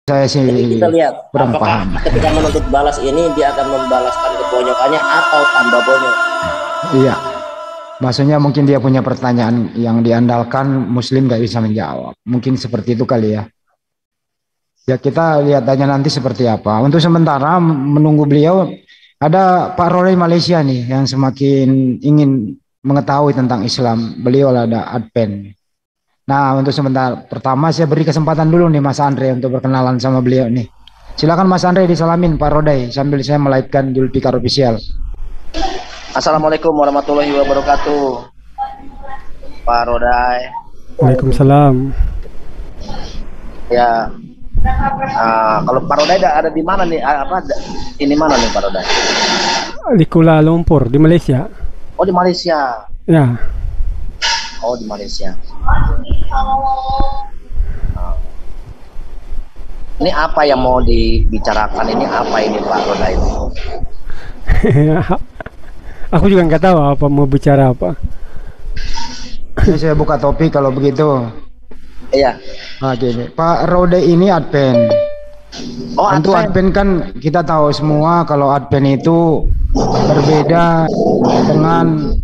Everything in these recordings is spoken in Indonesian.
Saya sih Jadi kita lihat kurang apakah paham. ketika menuntut balas ini dia akan membalaskan kebonyokannya atau tambah bonyok. Iya, maksudnya mungkin dia punya pertanyaan yang diandalkan Muslim nggak bisa menjawab. Mungkin seperti itu kali ya. Ya kita lihat aja nanti seperti apa. Untuk sementara menunggu beliau ada Pak Rory Malaysia nih yang semakin ingin mengetahui tentang Islam. Beliau ada Adven. Nah untuk sementara pertama saya beri kesempatan dulu nih Mas Andre untuk berkenalan sama beliau nih. Silakan Mas Andre disalamin Pak Rodai sambil saya melaitkan Julpikar Official. Assalamualaikum warahmatullahi wabarakatuh, Pak Rodai. Waalaikumsalam. Ya, kalau Pak Rodai ada di mana nih? Ini mana nih Pak Rodai? Di Kuala Lumpur, di Malaysia. Oh di Malaysia. Ya, Oh di Malaysia. Ini apa yang mau dibicarakan ini? Apa ini Pak Rodai? aku juga nggak tahu apa mau bicara apa. Ini saya buka topik kalau begitu. Iya. Nah, gini. Pak Rode ini Advent. Oh Tentu Advent. Advent kan kita tahu semua kalau Advent itu berbeda dengan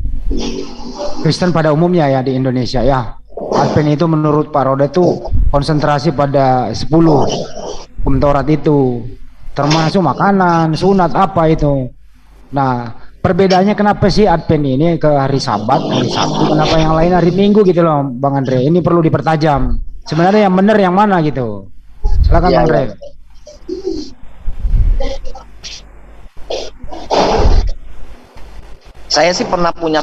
Kristen pada umumnya ya di Indonesia ya. Advent itu menurut Pak Rode itu konsentrasi pada 10 hukum Taurat itu. Termasuk makanan, sunat apa itu. Nah, perbedaannya kenapa sih Advent ini ke hari Sabat, hari Sabtu, kenapa yang lain hari Minggu gitu loh, Bang Andre? Ini perlu dipertajam. Sebenarnya yang benar yang mana gitu? Silakan Iya, Bang Andre. iya. Saya sih pernah punya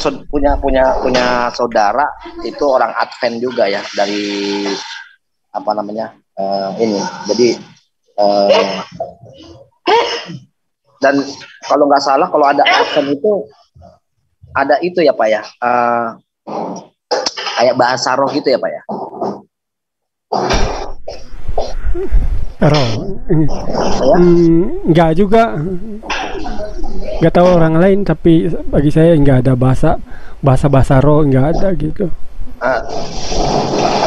saudara itu orang Advent juga ya dari apa namanya ini. Jadi dan kalau nggak salah kalau ada Advent itu ada itu ya Pak ya kayak bahasa roh gitu ya Pak ya. Roh. Ya? Nggak juga. Nggak tahu orang lain, tapi bagi saya nggak ada bahasa roh, nggak ada gitu.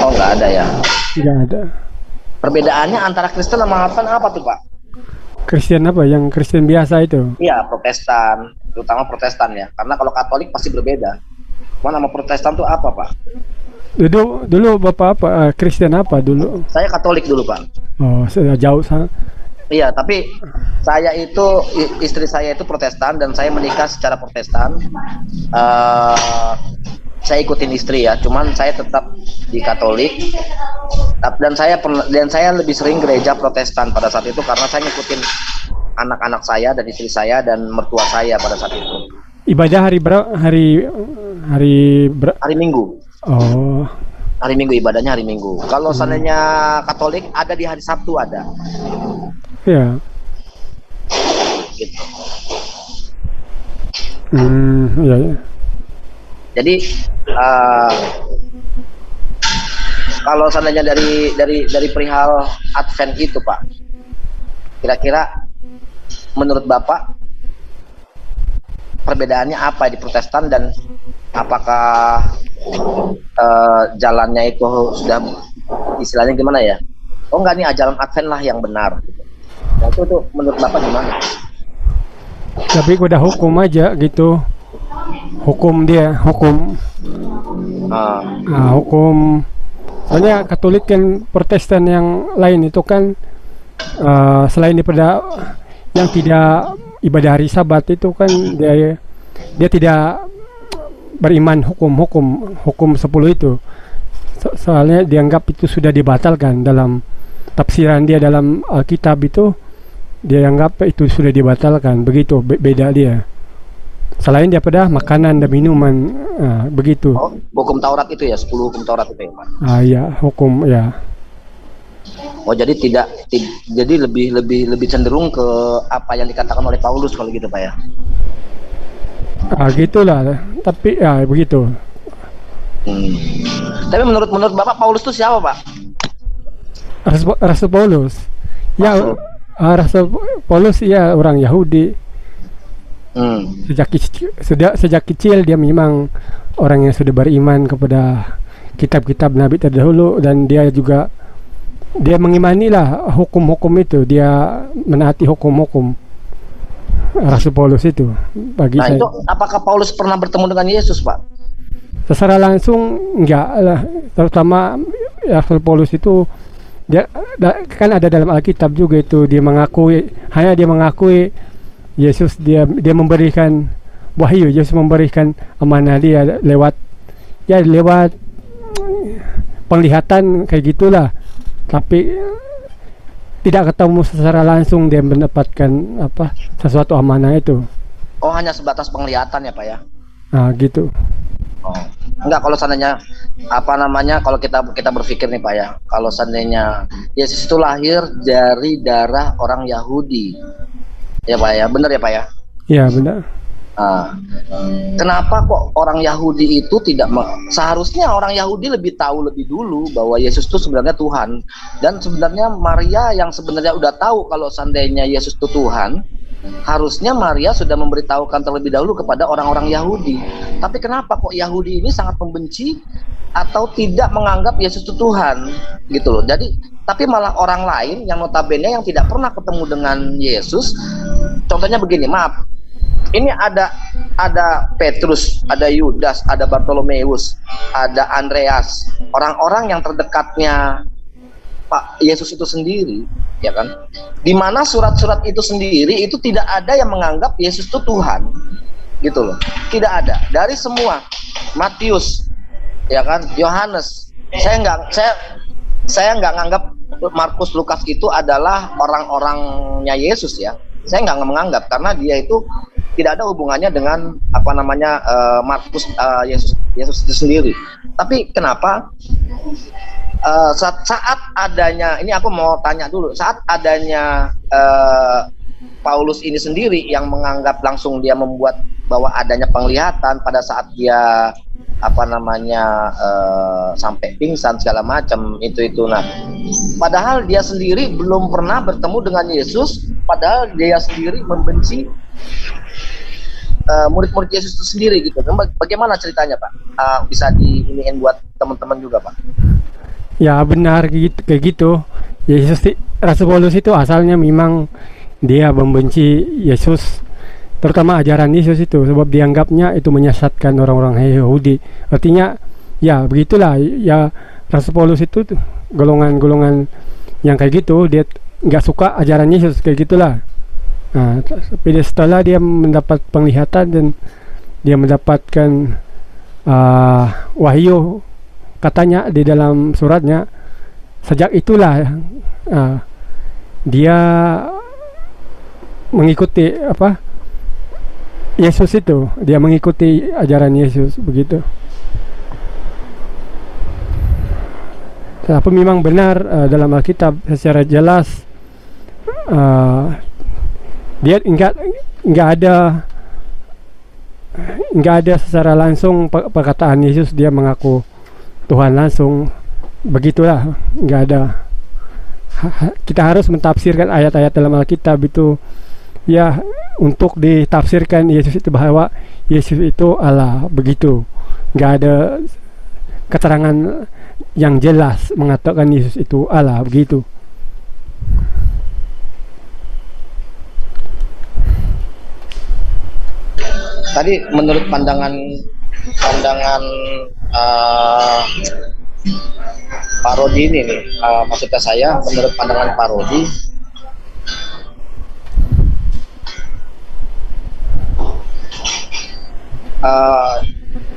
Oh nggak ada ya. Nggak ada. Perbedaannya antara Kristen sama Advent apa tuh Pak? Kristen apa? Yang Kristen biasa itu? Iya Protestan, terutama Protestan ya. Karena kalau Katolik pasti berbeda. Cuma nama Protestan tuh apa Pak? Dulu Bapak apa? Kristen apa dulu? Saya Katolik dulu Pak. Oh, sudah jauh sana. Iya, tapi saya itu istri saya itu Protestan dan saya menikah secara Protestan. Saya ikutin istri ya, cuman saya tetap di Katolik. Dan saya lebih sering gereja Protestan pada saat itu karena saya ngikutin anak-anak saya dan istri saya dan mertua saya pada saat itu. Ibadah hari berapa? Hari Minggu. Oh. Hari Minggu ibadahnya hari Minggu. Kalau seandainya Katolik ada di hari Sabtu ada. Ya. Gitu. Iya. Jadi kalau seandainya dari perihal Advent itu Pak, kira-kira menurut Bapak perbedaannya apa di Protestan dan apakah jalannya itu sudah istilahnya gimana ya? Oh enggak nih ajaran Advent lah yang benar. Nah, itu tuh menurut Bapak gimana? Tapi udah hukum aja gitu. Hukum. Hukum. Soalnya Katolik kan Protestan yang lain itu kan selain daripada yang tidak ibadah hari Sabat itu kan dia tidak beriman hukum 10 itu. Soalnya dianggap itu sudah dibatalkan dalam tafsiran dia dalam Alkitab itu. Dia anggap itu sudah dibatalkan, begitu beda dia. Selain daripada makanan dan minuman, begitu. Oh, hukum Taurat itu ya, 10 hukum Taurat itu ya Pak? Ya, hukum ya. Oh jadi jadi lebih cenderung ke apa yang dikatakan oleh Paulus kalau gitu Pak ya? Gitulah. Tapi ya begitu. Tapi menurut Bapak Paulus itu siapa Pak? Rasul Paulus. Ya. Rasul Paulus ya orang Yahudi. Sejak kecil dia memang orang yang sudah beriman kepada kitab-kitab Nabi terdahulu dan dia juga dia mengimani lah hukum-hukum itu, dia menaati hukum-hukum Rasul Paulus itu. Bagi Nah saya itu apakah Paulus pernah bertemu dengan Yesus, Pak? secara langsung enggak lah, terutama Rasul Paulus itu dia kan ada dalam Alkitab juga itu, dia mengakui Yesus, dia memberikan wahyu, Yesus memberikan amanah dia lewat penglihatan kayak gitulah, tapi tidak ketemu secara langsung dia mendapatkan sesuatu amanah itu. Oh, hanya sebatas penglihatan ya, Pak ya? Nah gitu. Oh. Enggak, kalau seandainya kalau kita berpikir nih Pak ya, kalau seandainya Yesus itu lahir dari darah orang Yahudi, ya Pak ya, benar ya Pak ya? Iya benar. Nah, kenapa kok orang Yahudi itu seharusnya orang Yahudi lebih tahu lebih dulu bahwa Yesus itu sebenarnya Tuhan, dan sebenarnya Maria yang sebenarnya udah tahu kalau seandainya Yesus itu Tuhan, harusnya Maria sudah memberitahukan terlebih dahulu kepada orang-orang Yahudi. Tapi kenapa kok Yahudi ini sangat membenci atau tidak menganggap Yesus itu Tuhan gitu loh. Jadi tapi malah orang lain yang notabene yang tidak pernah ketemu dengan Yesus, contohnya begini, maaf, ini ada Petrus, ada Yudas, ada Bartolomeus, ada Andreas, orang-orang yang terdekatnya Pak Yesus itu sendiri, ya kan? Di mana surat-surat itu sendiri itu tidak ada yang menganggap Yesus itu Tuhan, gitu loh. Tidak ada. Dari semua, Matius, ya kan, Yohanes, saya nggak nganggap Markus, Lukas itu adalah orang-orangnya Yesus ya. Saya nggak menganggap, karena dia itu tidak ada hubungannya dengan Markus, Yesus itu sendiri. Tapi kenapa saat adanya, ini aku mau tanya dulu, saat adanya Paulus ini sendiri yang menganggap langsung dia membuat bahwa adanya penglihatan pada saat dia sampai pingsan segala macam itu. Nah, padahal dia sendiri belum pernah bertemu dengan Yesus, padahal dia sendiri membenci murid-murid Yesus itu sendiri gitu. Bagaimana ceritanya Pak? Bisa diiniin buat teman-teman juga Pak? Ya benar kayak gitu. Rasul Paulus itu asalnya memang dia membenci Yesus, terutama ajaran Yesus itu, sebab dianggapnya itu menyesatkan orang-orang Yahudi. Artinya ya begitulah ya, Rasul Paulus itu golongan-golongan yang kayak gitu, dia nggak suka ajaran Yesus kayak gitulah. Nah, tapi setelah dia mendapat penglihatan dan dia mendapatkan wahyu, katanya di dalam suratnya, sejak itulah dia mengikuti Yesus itu, dia mengikuti ajaran Yesus begitu. Tapi memang benar dalam Alkitab secara jelas dia enggak ada secara langsung perkataan Yesus dia mengaku Tuhan langsung, begitulah, enggak ada. Kita harus mentafsirkan ayat-ayat dalam Alkitab itu ya, untuk ditafsirkan Yesus itu bahwa Yesus itu Allah, begitu. Enggak ada keterangan yang jelas mengatakan Yesus itu Allah, begitu. Tadi menurut pandangan Pak Rodi ini nih, maksudnya saya menurut pandangan Pak Rodi,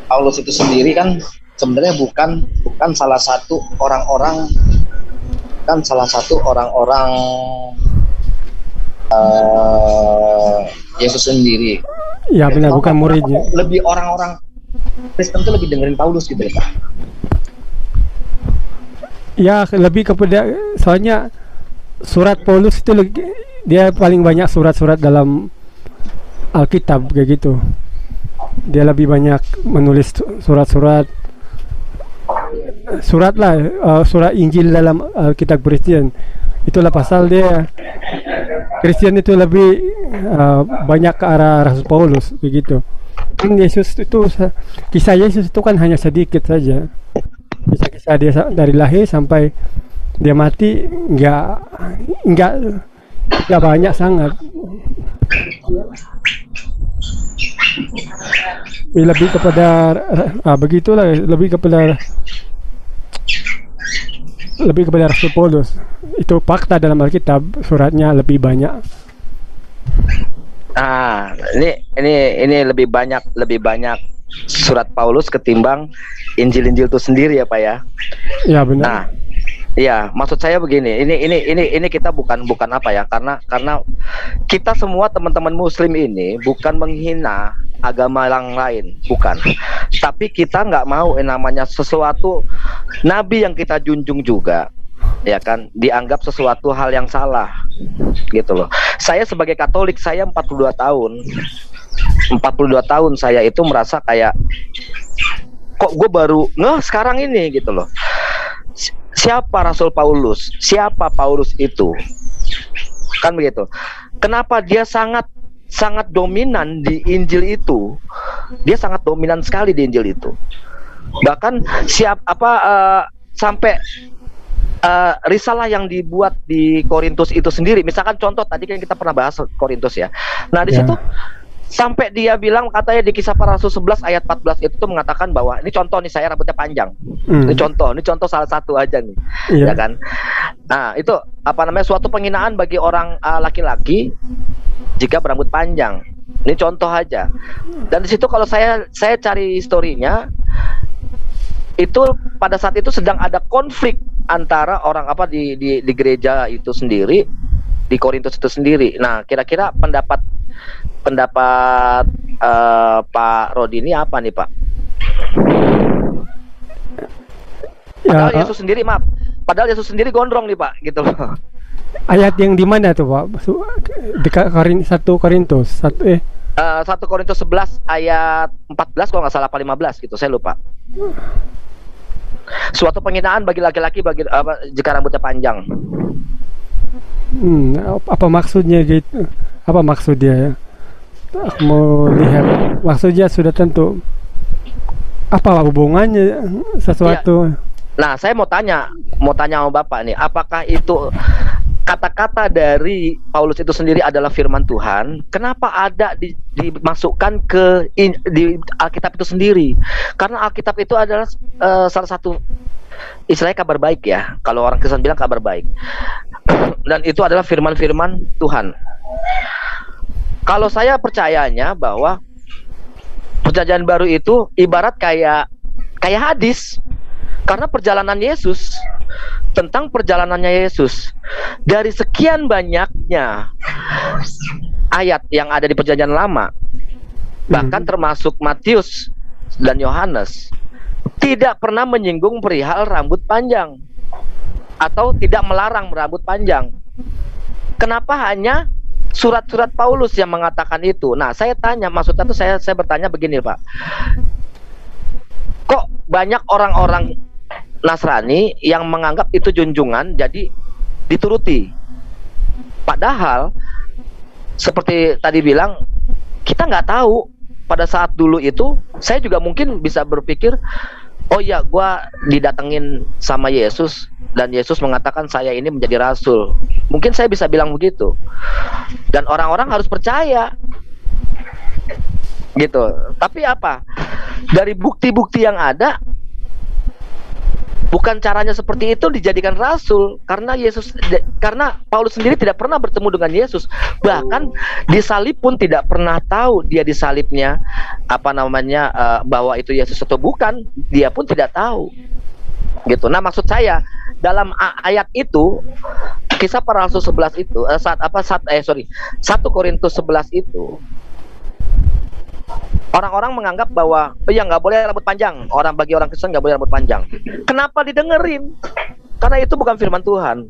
Paulus itu sendiri kan sebenarnya bukan salah satu orang-orang Yesus sendiri. Ya benar, bukan muridnya. Lebih orang-orang Kristen itu lebih dengerin Paulus gitu ya Pak? Ya lebih kepada, soalnya surat Paulus itu dia paling banyak surat-surat dalam Alkitab kayak gitu. Dia lebih banyak menulis surat-surat surat Injil dalam Alkitab Kristen. Itulah pasal dia Kristen itu lebih banyak ke arah Rasul Paulus begitu. Kan Yesus itu, kisah Yesus itu kan hanya sedikit saja, kisah-kisah dia dari lahir sampai dia mati nggak banyak sangat. Lebih kepada begitulah, lebih kepada Rasul Paulus. Itu fakta dalam Alkitab, suratnya lebih banyak. Ini lebih banyak surat Paulus ketimbang Injil-Injil itu sendiri ya Pak ya. Ya benar. Nah, iya, maksud saya begini, ini kita bukan apa ya, karena kita semua teman-teman Muslim ini bukan menghina agama yang lain, bukan. Tapi kita nggak mau namanya sesuatu nabi yang kita junjung juga, ya kan, dianggap sesuatu hal yang salah, gitu loh. Saya sebagai Katolik, saya 42 tahun saya itu merasa kayak kok gue baru sekarang ini gitu loh. Siapa Rasul Paulus? Siapa Paulus itu? Kan begitu. Kenapa dia sangat dominan di Injil itu? Dia sangat dominan sekali di Injil itu. Bahkan sampai risalah yang dibuat di Korintus itu sendiri. Misalkan contoh tadi kan kita pernah bahas Korintus ya. Nah, di situ sampai dia bilang, katanya di Kisah Para Rasul 11 ayat 14 itu tuh mengatakan bahwa ini contoh nih, saya rambutnya panjang. Ini contoh salah satu aja nih. Ya kan? Nah, itu suatu penghinaan bagi orang laki-laki jika berambut panjang. Ini contoh aja. Dan di situ kalau saya cari historinya, itu pada saat itu sedang ada konflik antara orang di gereja itu sendiri, di Korintus itu sendiri. Nah, kira-kira pendapat Pak Rodi ini apa nih Pak? Padahal Yesus sendiri, padahal Yesus sendiri gondrong nih Pak, gitu loh. Ayat yang di mana tuh Pak? Dekat 1 Korintus 1 Korintus 11 ayat 14 kalau nggak salah, apa 15 gitu, saya lupa. Suatu penghinaan bagi laki-laki jika rambutnya panjang. Apa maksudnya gitu? Apa maksud dia ya? Aku mau lihat. Maksudnya sudah tentu. Apa hubungannya sesuatu? Ya. Nah, saya mau tanya sama Bapak nih, apakah itu kata-kata dari Paulus itu sendiri adalah firman Tuhan? Kenapa ada dimasukkan di Alkitab itu sendiri? Karena Alkitab itu adalah salah satu istilahnya kabar baik ya. Kalau orang Kristen bilang kabar baik. Dan itu adalah firman-firman Tuhan. Kalau saya percayanya bahwa Perjanjian Baru itu ibarat kayak hadis. Karena perjalanan Yesus, tentang perjalanannya Yesus, dari sekian banyaknya ayat yang ada di Perjanjian Lama, bahkan termasuk Matius dan Yohanes, tidak pernah menyinggung perihal rambut panjang atau tidak melarang rambut panjang. Kenapa hanya surat-surat Paulus yang mengatakan itu? Nah, saya tanya, maksudnya tuh saya bertanya begini Pak, kok banyak orang-orang Nasrani yang menganggap itu junjungan jadi dituruti, padahal seperti tadi bilang, kita nggak tahu pada saat dulu itu. Saya juga mungkin bisa berpikir, oh ya, gua didatengin sama Yesus dan Yesus mengatakan saya ini menjadi rasul. Mungkin saya bisa bilang begitu, dan orang-orang harus percaya gitu. Tapi apa, dari bukti-bukti yang ada, bukan caranya seperti itu dijadikan rasul, karena Paulus sendiri tidak pernah bertemu dengan Yesus, bahkan disalib pun tidak pernah tahu dia disalibnya bahwa itu Yesus atau bukan, dia pun tidak tahu gitu. Nah, maksud saya dalam ayat itu, Kisah Para Rasul 11 itu 1 Korintus 11 itu, orang-orang menganggap bahwa nggak boleh rambut panjang. Bagi orang Kristen nggak boleh rambut panjang. Kenapa didengerin? Karena itu bukan firman Tuhan.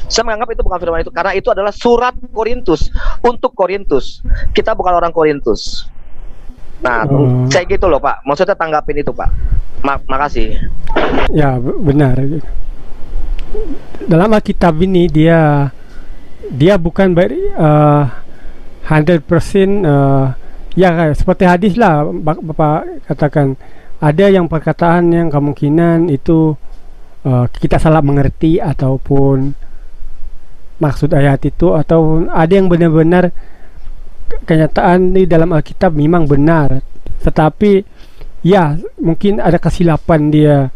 Saya menganggap itu bukan firman itu, karena itu adalah surat Korintus untuk Korintus. Kita bukan orang Korintus. Nah, saya gitu loh Pak. Maksudnya tanggapin itu Pak. Makasih. Ya benar. Dalam Alkitab ini dia bukan 100% ya, seperti hadis lah Bapak katakan. Ada yang perkataan yang kemungkinan itu kita salah mengerti ataupun maksud ayat itu, atau ada yang benar-benar kenyataan di dalam Alkitab memang benar, tetapi ya mungkin ada kesilapan dia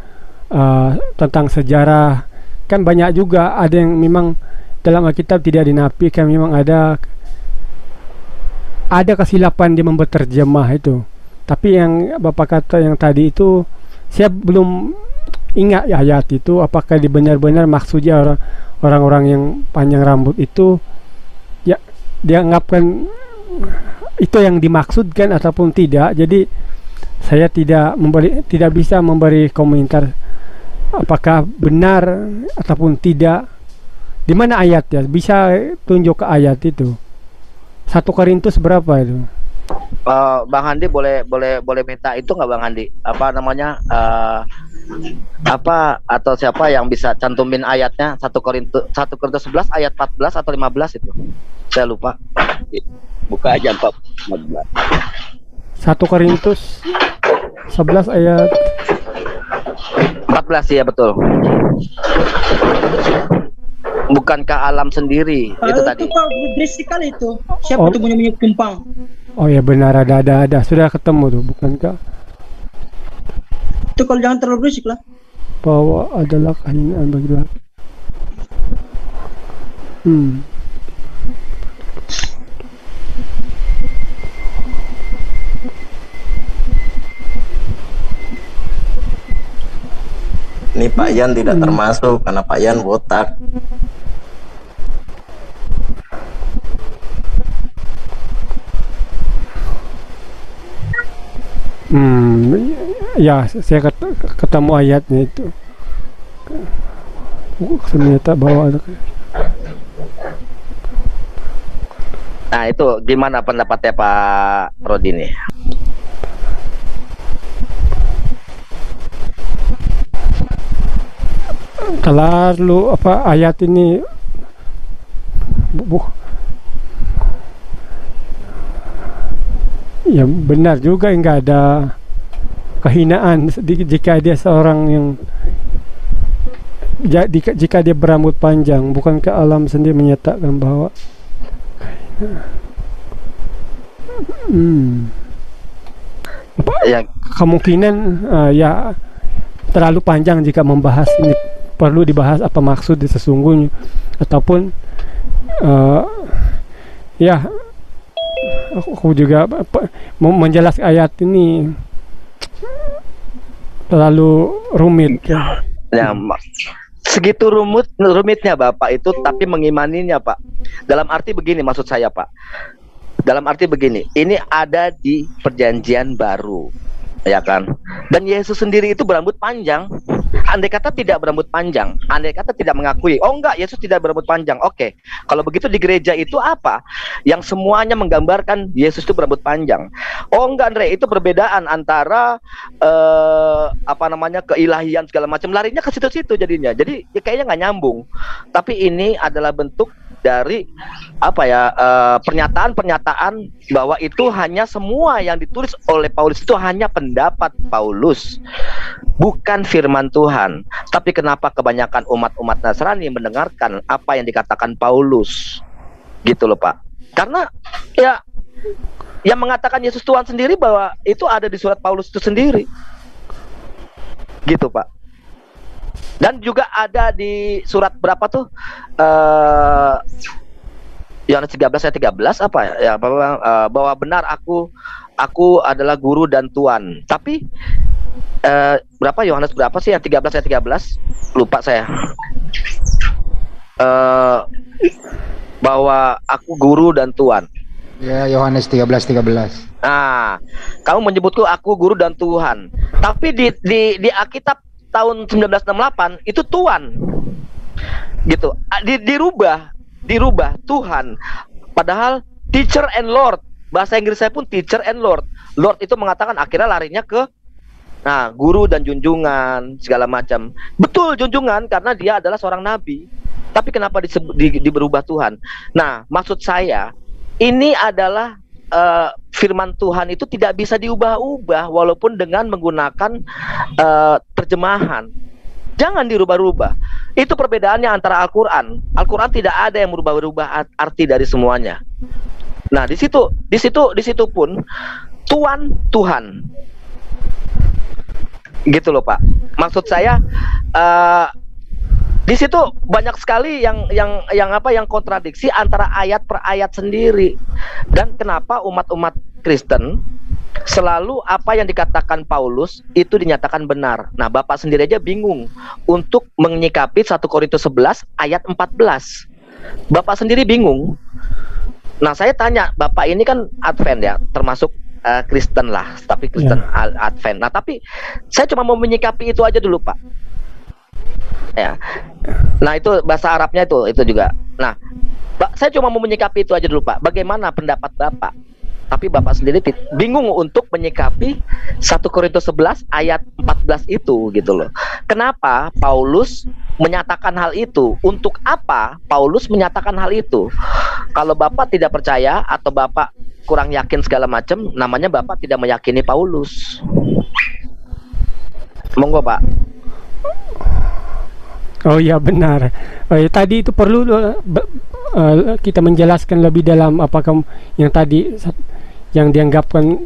tentang sejarah. Kan banyak juga ada yang memang dalam Alkitab tidak dinafikan, memang ada kesilapan dia membuat terjemah itu. Tapi yang Bapak kata yang tadi itu, saya belum ingat ayat itu, apakah dia benar-benar maksudnya orang-orang yang panjang rambut itu ya dianggapkan itu yang dimaksudkan ataupun tidak. Jadi saya tidak bisa memberi komentar apakah benar ataupun tidak. Di mana ayatnya? Bisa tunjuk ke ayat itu. 1 Korintus berapa itu? Bang Handi boleh minta itu nggak Bang Handi? Apa namanya? Apa atau siapa yang bisa cantumin ayatnya? 1 Korintus 11 ayat 14 atau 15 itu? Saya lupa. Buka aja 15. 1 Korintus 11 ayat 14 ya, betul. Bukankah alam sendiri itu tadi? Itu Pak, berisik kali itu. Siapa tuh bunyi tumpang? Oh ya benar, ada sudah ketemu tuh, bukankah? Itu kalau jangan terlalu berisik lah. Bahwa adalah kehinaan bagi laki. Ini Pak Yan tidak termasuk karena Pak Yan botak. Ya, saya ketemu ayatnya itu. Ternyata bahwa ada. Nah, itu gimana pendapatnya Pak Rodi nih? Terlalu ayat ini ya benar juga, enggak ada kehinaan jika dia seorang yang jika dia berambut panjang. Bukankah alam sendiri menyatakan bahwa kemungkinan ya terlalu panjang jika membahas ini, perlu dibahas apa maksud sesungguhnya, ataupun ya aku juga menjelaskan ayat ini terlalu rumit. Ya, segitu rumitnya Bapak itu, tapi mengimaninya Pak. Dalam arti begini, maksud saya Pak. Dalam arti begini, ini ada di perjanjian baru, ya kan? Dan Yesus sendiri itu berambut panjang. Andai kata tidak berambut panjang, andai kata tidak mengakui, oh enggak, Yesus tidak berambut panjang. Oke, kalau begitu di gereja itu apa? Yang semuanya menggambarkan Yesus itu berambut panjang. Oh enggak, Andre, itu perbedaan antara keilahian segala macam, larinya ke situ-situ jadinya. Jadi ya kayaknya nggak nyambung. Tapi ini adalah bentuk dari pernyataan-pernyataan bahwa itu hanya semua yang ditulis oleh Paulus itu hanya pendapat Paulus, bukan firman Tuhan. Tapi kenapa kebanyakan umat-umat Nasrani mendengarkan apa yang dikatakan Paulus? Gitu loh Pak. Karena ya yang mengatakan Yesus Tuhan sendiri bahwa itu ada di surat Paulus itu sendiri. Gitu Pak. Dan juga ada di surat berapa tuh? Yohanes 13 ayat 13 apa ya? Bahwa benar aku adalah guru dan Tuhan. Tapi berapa Yohanes berapa sih yang 13 ayat 13? Lupa saya. Bahwa aku guru dan Tuhan. Ya, Yohanes 13:13. Nah, kamu menyebutku aku guru dan Tuhan. Tapi di Alkitab tahun 1968 itu Tuhan. Gitu. Dirubah Tuhan. Padahal teacher and Lord. Bahasa Inggris saya pun teacher and Lord. Lord itu mengatakan akhirnya larinya ke guru dan junjungan segala macam. Betul, junjungan, karena dia adalah seorang nabi. Tapi kenapa berubah Tuhan? Nah, maksud saya ini adalah firman Tuhan itu tidak bisa diubah-ubah walaupun dengan menggunakan terjemahan. Jangan dirubah-rubah. Itu perbedaannya antara Al-Quran. Al-Quran tidak ada yang merubah-rubah arti dari semuanya. Nah, di situ pun Tuhan. Gitu loh, Pak. Maksud saya di situ banyak sekali yang kontradiksi antara ayat per ayat sendiri. Dan kenapa umat-umat Kristen selalu apa yang dikatakan Paulus itu dinyatakan benar. Nah, Bapak sendiri aja bingung untuk menyikapi 1 Korintus 11 ayat 14. Bapak sendiri bingung. Nah, saya tanya, Bapak ini kan Advent ya, termasuk Kristen lah, tapi Kristen Advent. Nah, tapi saya cuma mau menyikapi itu aja dulu, Pak. Ya. Nah, itu bahasa Arabnya itu juga. Nah, saya cuma mau menyikapi itu aja dulu, Pak. Bagaimana pendapat Bapak? Tapi Bapak sendiri bingung untuk menyikapi 1 Korintus 11 ayat 14 itu gitu loh. Kenapa Paulus menyatakan hal itu? Untuk apa Paulus menyatakan hal itu? Kalau Bapak tidak percaya atau Bapak kurang yakin segala macam, namanya Bapak tidak meyakini Paulus. Monggo, Pak. Oh iya, benar. Tadi itu perlu kita menjelaskan lebih dalam apakah yang tadi yang dianggapkan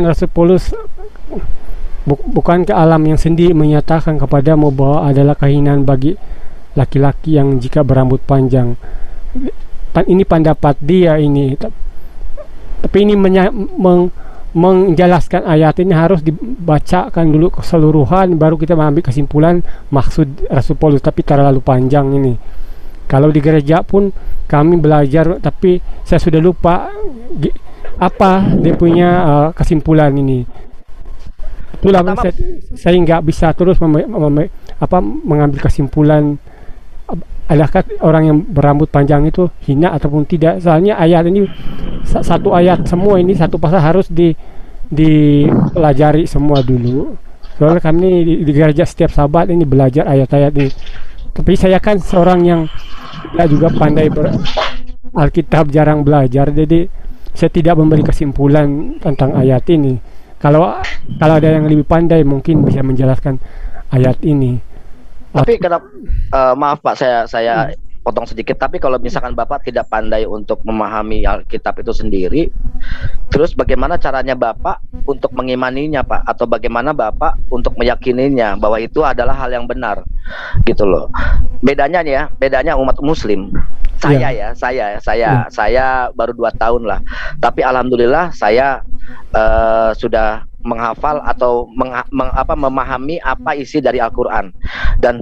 Rasul Paulus bukan ke alam yang sendiri menyatakan kepadamu bahwa adalah kehinaan bagi laki-laki yang jika berambut panjang. Ini pendapat dia ini. Tapi ini menjelaskan ayat ini harus dibacakan dulu keseluruhan, baru kita mengambil kesimpulan maksud Rasul Paulus. Tapi terlalu panjang ini. Kalau di gereja pun kami belajar, tapi saya sudah lupa apa dia punya kesimpulan ini. Itulah saya nggak bisa terus mengambil kesimpulan adakah orang yang berambut panjang itu hina ataupun tidak. Soalnya ayat ini satu ayat semua, ini satu pasal harus dipelajari semua dulu. Soalnya kami di gereja setiap Sabat ini belajar ayat-ayat ini. Tapi saya kan seorang yang juga pandai Alkitab, jarang belajar, jadi saya tidak memberi kesimpulan tentang ayat ini. Kalau ada yang lebih pandai mungkin bisa menjelaskan ayat ini. Tapi kenapa maaf Pak, saya potong sedikit, tapi kalau misalkan Bapak tidak pandai untuk memahami Alkitab itu sendiri, terus bagaimana caranya Bapak untuk mengimaninya, Pak? Atau bagaimana Bapak untuk meyakininya bahwa itu adalah hal yang benar, gitu loh. Bedanya nih ya, bedanya umat Muslim. Saya baru 2 tahun lah, tapi alhamdulillah saya sudah menghafal atau memahami apa isi dari Al-Quran, dan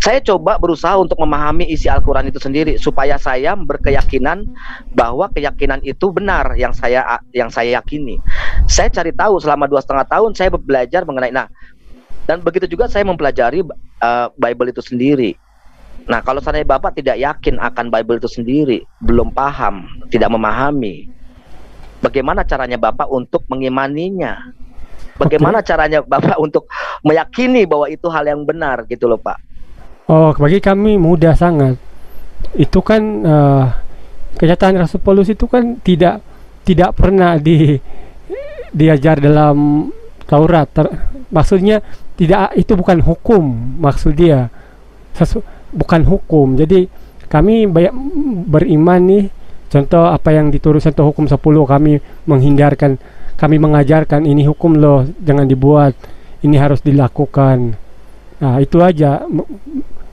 saya coba berusaha untuk memahami isi Al-Quran itu sendiri supaya saya berkeyakinan bahwa keyakinan itu benar yang saya yakini. Saya cari tahu selama 2,5 tahun saya belajar mengenai, dan begitu juga saya mempelajari Bible itu sendiri. Nah, kalau seandainya Bapak tidak yakin akan Bible itu sendiri, belum paham, tidak memahami, bagaimana caranya Bapak untuk mengimaninya? Bagaimana caranya Bapak untuk meyakini bahwa itu hal yang benar, gitu loh, Pak? Oh, bagi kami mudah sangat. Itu kan kenyataan Rasul Paulus itu kan tidak pernah diajar dalam Taurat. Maksudnya tidak, itu bukan hukum, maksud dia. Bukan hukum. Jadi kami beriman nih, contoh apa yang diturut contoh hukum 10, kami menghindarkan, kami mengajarkan ini hukum loh, jangan dibuat, ini harus dilakukan. Nah, itu aja.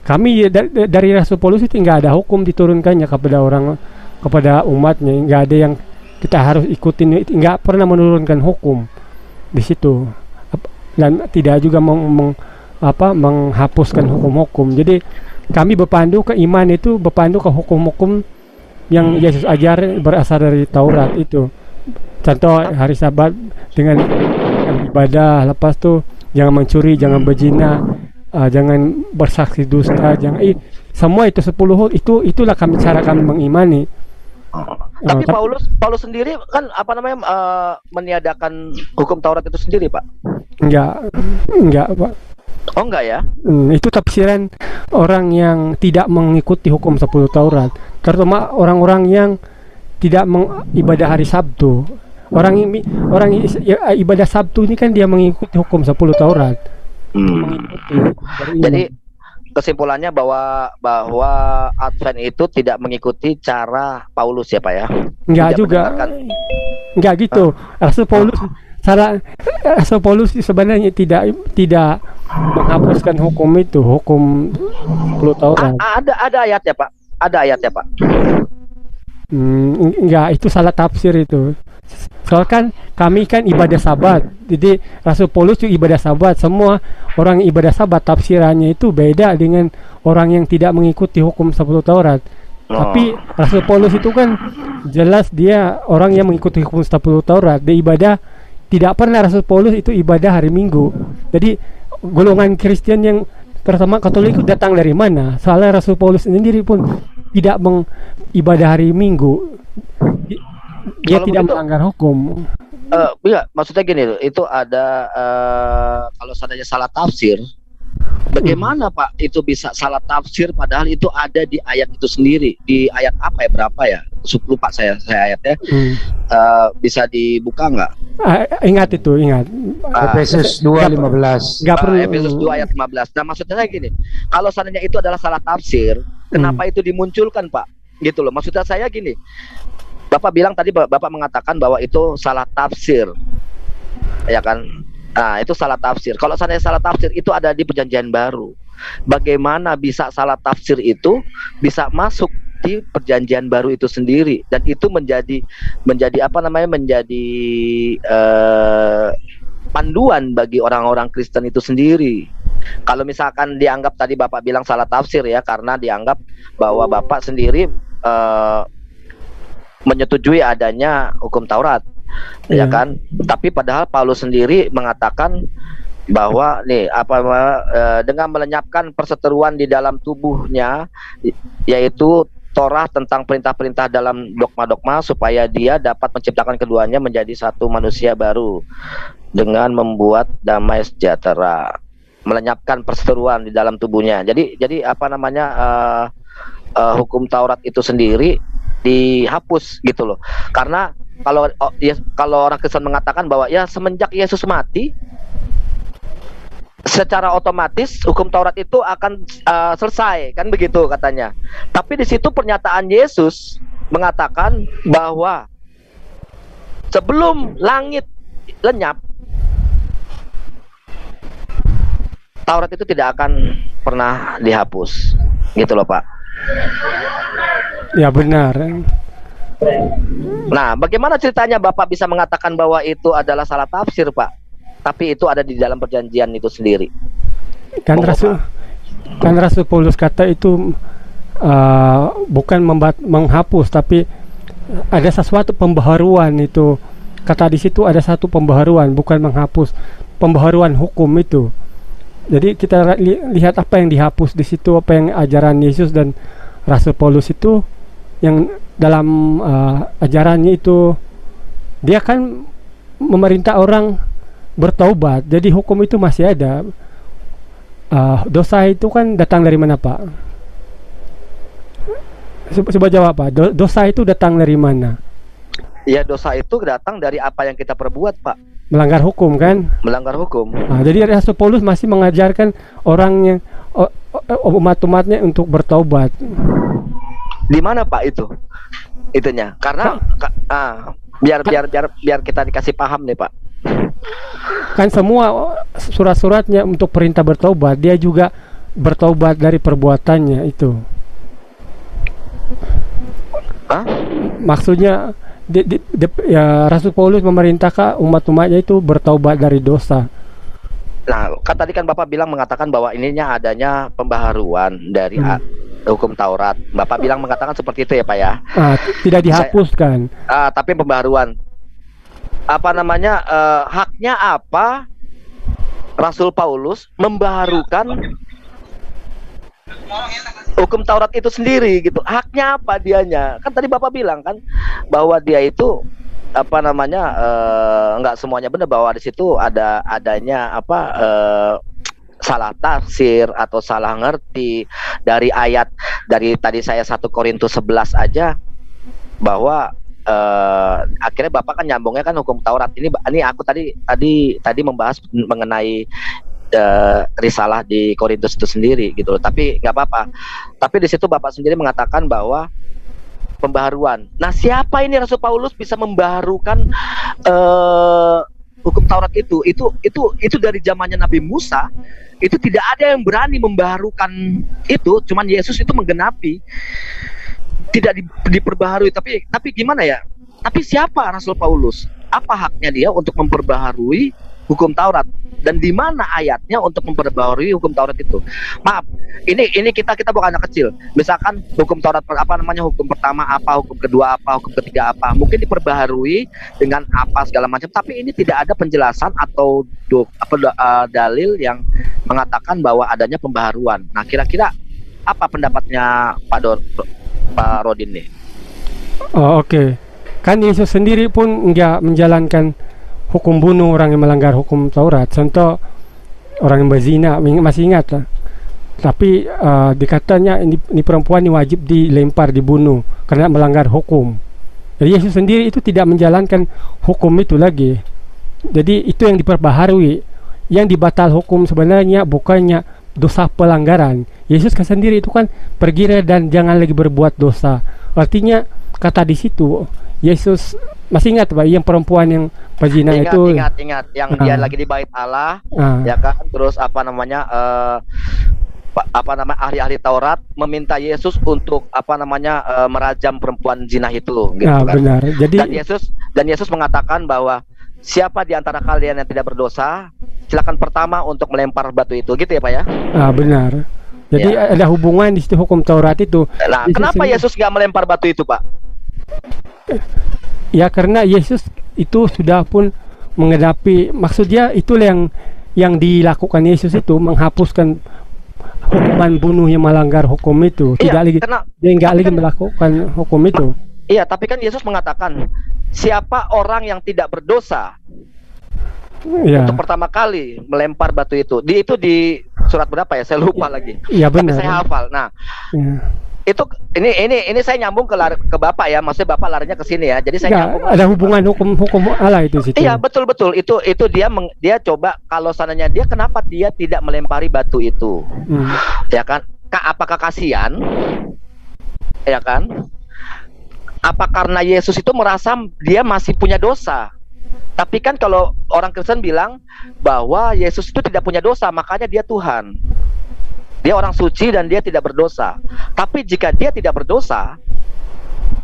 Kami dari Rasul Paulus itu nggak ada hukum diturunkannya kepada umatnya, nggak ada yang kita harus ikutin, nggak pernah menurunkan hukum di situ, dan tidak juga menghapuskan hukum-hukum. Jadi kami berpandu ke iman itu, berpandu ke hukum-hukum yang Yesus ajar berasal dari Taurat itu. Contoh hari Sabat dengan ibadah, lepas tuh jangan mencuri, jangan berzina, jangan bersaksi dusta, jangan semua itu 10 itulah cara kami mengimani. Tapi Paulus sendiri kan meniadakan hukum Taurat itu sendiri, Pak? Enggak, Pak. Oh, enggak ya? Itu tafsiran orang yang tidak mengikuti hukum 10 Taurat, terutama orang-orang yang tidak ibadah hari Sabtu. Orang ibadah Sabtu ini kan dia mengikuti hukum 10 Taurat. mengikuti beriman. Jadi kesimpulannya bahwa Advent itu tidak mengikuti cara Paulus ya Pak ya? Enggak Tidak juga, mendengarkan. enggak gitu. Rasul Paulus sebenarnya tidak menghapuskan hukum itu, hukum 10 Taurat. Ada ayat ya Pak? Ada ayat ya Pak? Enggak, itu salah tafsir itu. Soalnya kan kami kan ibadah Sabat. Jadi Rasul Paulus itu ibadah Sabat. Semua orang ibadah Sabat tafsirannya itu beda dengan orang yang tidak mengikuti hukum 10 Taurat. Tapi Rasul Paulus itu kan jelas dia orang yang mengikuti hukum 10 Taurat. Dia ibadah, tidak pernah Rasul Paulus itu ibadah hari Minggu. Jadi golongan Kristen yang terutama Katolik itu datang dari mana? Soalnya Rasul Paulus sendiri pun tidak mengibadah hari Minggu. Dia Kalau tidak begitu, melanggar hukum. Iya, maksudnya gini loh, itu ada kalau seandainya salah tafsir, bagaimana Pak itu bisa salah tafsir padahal itu ada di ayat itu sendiri, di ayat apa ya, berapa ya? Lupa saya ayatnya. Bisa dibuka nggak? Ingat itu, ingat. Efesus 2:15. Nggak perlu. Efesus 2 ayat 15. Nah, maksudnya saya gini, kalau seandainya itu adalah salah tafsir, kenapa itu dimunculkan Pak? Gitu loh, maksudnya saya gini, Bapak bilang tadi, Bapak mengatakan bahwa itu salah tafsir, ya kan? Nah, itu salah tafsir. Kalau seandainya salah tafsir itu ada di Perjanjian Baru. Bagaimana bisa salah tafsir itu bisa masuk di Perjanjian Baru itu sendiri, dan itu menjadi apa namanya, menjadi panduan bagi orang-orang Kristen itu sendiri. Kalau misalkan dianggap tadi Bapak bilang salah tafsir ya, karena dianggap bahwa Bapak sendiri menyetujui adanya hukum Taurat, ya kan? Tapi padahal Paulus sendiri mengatakan bahwa nih dengan melenyapkan perseteruan di dalam tubuhnya, yaitu Torah tentang perintah-perintah dalam dogma-dogma, supaya dia dapat menciptakan keduanya menjadi satu manusia baru dengan membuat damai sejahtera, melenyapkan perseteruan di dalam tubuhnya. Jadi apa namanya, hukum Taurat itu sendiri dihapus gitu loh. Karena kalau orang Kristen mengatakan bahwa ya semenjak Yesus mati, secara otomatis hukum Taurat itu akan selesai, kan begitu katanya. Tapi di situ pernyataan Yesus mengatakan bahwa sebelum langit lenyap, Taurat itu tidak akan pernah dihapus, gitu loh Pak. Ya benar. Nah, bagaimana ceritanya Bapak bisa mengatakan bahwa itu adalah salah tafsir Pak? Tapi itu ada di dalam perjanjian itu sendiri. Kan Rasul Paulus kata itu bukan menghapus, tapi ada sesuatu pembaharuan itu. Kata di situ ada satu pembaharuan, bukan menghapus, pembaharuan hukum itu. Jadi kita lihat apa yang dihapus di situ, apa yang ajaran Yesus dan Rasul Paulus itu, yang dalam ajarannya itu dia kan memerintah orang bertaubat. Jadi hukum itu masih ada. Dosa itu kan datang dari mana Pak? Coba jawab Pak. Dosa itu datang dari mana? Ya, dosa itu datang dari apa yang kita perbuat Pak. Melanggar hukum kan? Melanggar hukum. Jadi Rasul Paulus masih mengajarkan orangnya, umat-umatnya untuk bertaubat. Di mana Pak itu? Itunya. Karena biar kita dikasih paham nih Pak. Kan semua surat-suratnya untuk perintah bertaubat, dia juga bertaubat dari perbuatannya itu. Maksudnya ya, Rasul Paulus memerintahkan umat-umatnya itu bertaubat dari dosa. Nah, kan tadi kan Bapak bilang mengatakan bahwa ininya adanya pembaharuan dari hukum Taurat. Bapak bilang mengatakan seperti itu ya Pak ya? Tidak dihapuskan. Tapi pembaharuan. Apa namanya, haknya apa Rasul Paulus membaharukan hukum Taurat itu sendiri gitu? Haknya apa dianya? Kan tadi Bapak bilang kan bahwa dia itu apa namanya, nggak semuanya benar, bahwa di situ adanya salah tafsir atau salah ngerti dari ayat, dari tadi saya 1 Korintus 11 aja, bahwa akhirnya Bapak kan nyambungnya kan hukum Taurat ini aku tadi membahas mengenai risalah di Korintus itu sendiri gitu loh. Tapi nggak apa-apa. Tapi di situ Bapak sendiri mengatakan bahwa pembaharuan. Nah, siapa ini Rasul Paulus bisa membaharukan hukum Taurat itu? Itu dari zamannya Nabi Musa. Itu tidak ada yang berani membaharukan itu. Cuman Yesus itu menggenapi. Tidak diperbaharui. Tapi gimana ya? Tapi siapa Rasul Paulus? Apa haknya dia untuk memperbaharui hukum Taurat? Dan di mana ayatnya untuk memperbaharui hukum Taurat itu? Maaf, ini kita bukan anak kecil. Misalkan hukum Taurat hukum pertama apa, hukum kedua apa, hukum ketiga apa, mungkin diperbaharui dengan apa segala macam. Tapi ini tidak ada penjelasan atau dalil yang mengatakan bahwa adanya pembaharuan. Nah, kira-kira apa pendapatnya Pak Rodin nih? Oh, oke. Kan Yesus sendiri pun nggak menjalankan hukum bunuh orang yang melanggar hukum Taurat. Contoh orang yang berzina, masih ingat lah. Tapi dikatanya ini perempuan ini wajib dilempar, dibunuh karena melanggar hukum. Jadi Yesus sendiri itu tidak menjalankan hukum itu lagi. Jadi itu yang diperbaharui. Yang dibatal hukum sebenarnya bukannya dosa pelanggaran. Yesus sendiri itu kan pergi dan jangan lagi berbuat dosa. Artinya kata di situ Yesus masih ingat Pak, yang perempuan yang pezina itu ingat yang dia lagi di bait Allah, ya kan, terus ahli-ahli Taurat meminta Yesus untuk merajam perempuan zina itu gitu kan. Benar. Jadi dan Yesus mengatakan bahwa siapa di antara kalian yang tidak berdosa, silakan pertama untuk melempar batu itu, gitu ya Pak ya. Benar. Jadi ada hubungan di situ hukum Taurat itu. Nah, kenapa Yesus nggak melempar batu itu, Pak? Ya karena Yesus itu sudah pun menghadapi, maksudnya itulah yang dilakukan Yesus itu menghapuskan hukuman bunuh yang melanggar hukum itu. Dia nggak lagi melakukan hukum itu. Iya, tapi kan Yesus mengatakan siapa orang yang tidak berdosa untuk pertama kali melempar batu itu. Itu di surat berapa ya? Saya lupa lagi. Iya benar. Tapi saya hafal. Nah, itu ini saya nyambung ke Bapak ya, maksudnya Bapak larinya ke sini ya. Jadi saya nyambung. Ada hubungan hukum Allah itu situ. Iya, betul. Itu dia coba, kalau sananya dia, kenapa dia tidak melempari batu itu? Ya kan? Apakah kasihan? Ya kan? Apa karena Yesus itu merasa dia masih punya dosa? Tapi kan kalau orang Kristen bilang bahwa Yesus itu tidak punya dosa, makanya dia Tuhan. Dia orang suci dan dia tidak berdosa. Tapi jika dia tidak berdosa,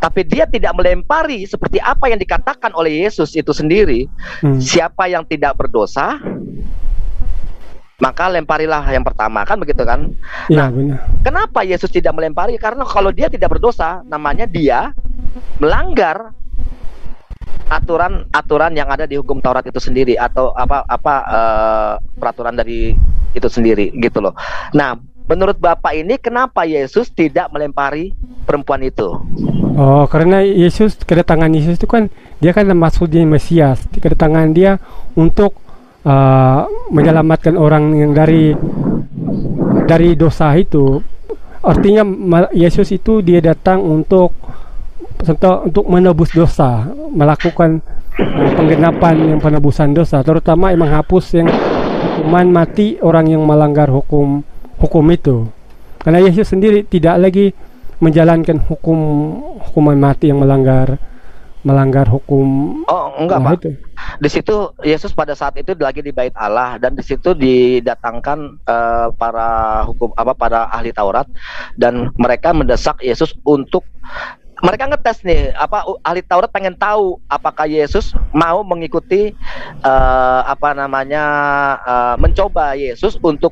tapi dia tidak melempari seperti apa yang dikatakan oleh Yesus itu sendiri, siapa yang tidak berdosa, maka lemparilah yang pertama, kan begitu kan? Ya, nah, benar. Kenapa Yesus tidak melempari? Karena kalau dia tidak berdosa, namanya dia melanggar aturan yang ada di hukum Taurat itu sendiri, atau peraturan dari itu sendiri, gitu loh. Nah, menurut Bapak ini kenapa Yesus tidak melempari perempuan itu? Oh, karena kedatangan Yesus itu kan dia kan maksudnya Mesias. Kedatangan dia untuk menyelamatkan orang yang dari dosa itu. Artinya Yesus itu dia datang untuk menebus dosa, melakukan penggenapan yang penebusan dosa, terutama yang menghapus yang hukuman mati orang yang melanggar hukum itu. Karena Yesus sendiri tidak lagi menjalankan hukuman mati yang melanggar hukum. Oh, enggak, Pak. Itu. Di situ Yesus pada saat itu lagi di bait Allah, dan di situ didatangkan para ahli Taurat, dan mereka mendesak Yesus untuk, mereka ngetes nih, ahli Taurat pengen tahu apakah Yesus mau mengikuti mencoba Yesus untuk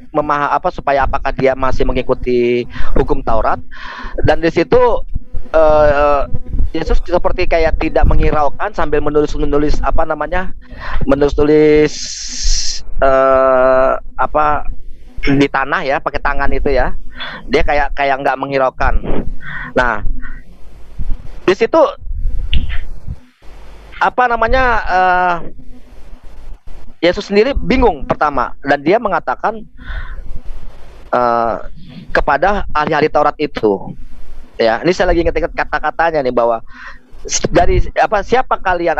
supaya apakah dia masih mengikuti hukum Taurat. Dan di situ Yesus seperti kayak tidak menghiraukan sambil menulis di tanah ya, pakai tangan itu ya. Dia kayak nggak menghiraukan. Nah, di situ Yesus sendiri bingung pertama, dan dia mengatakan kepada ahli-ahli Taurat itu, ya, ini saya lagi ingat kata-katanya nih, bahwa dari siapa kalian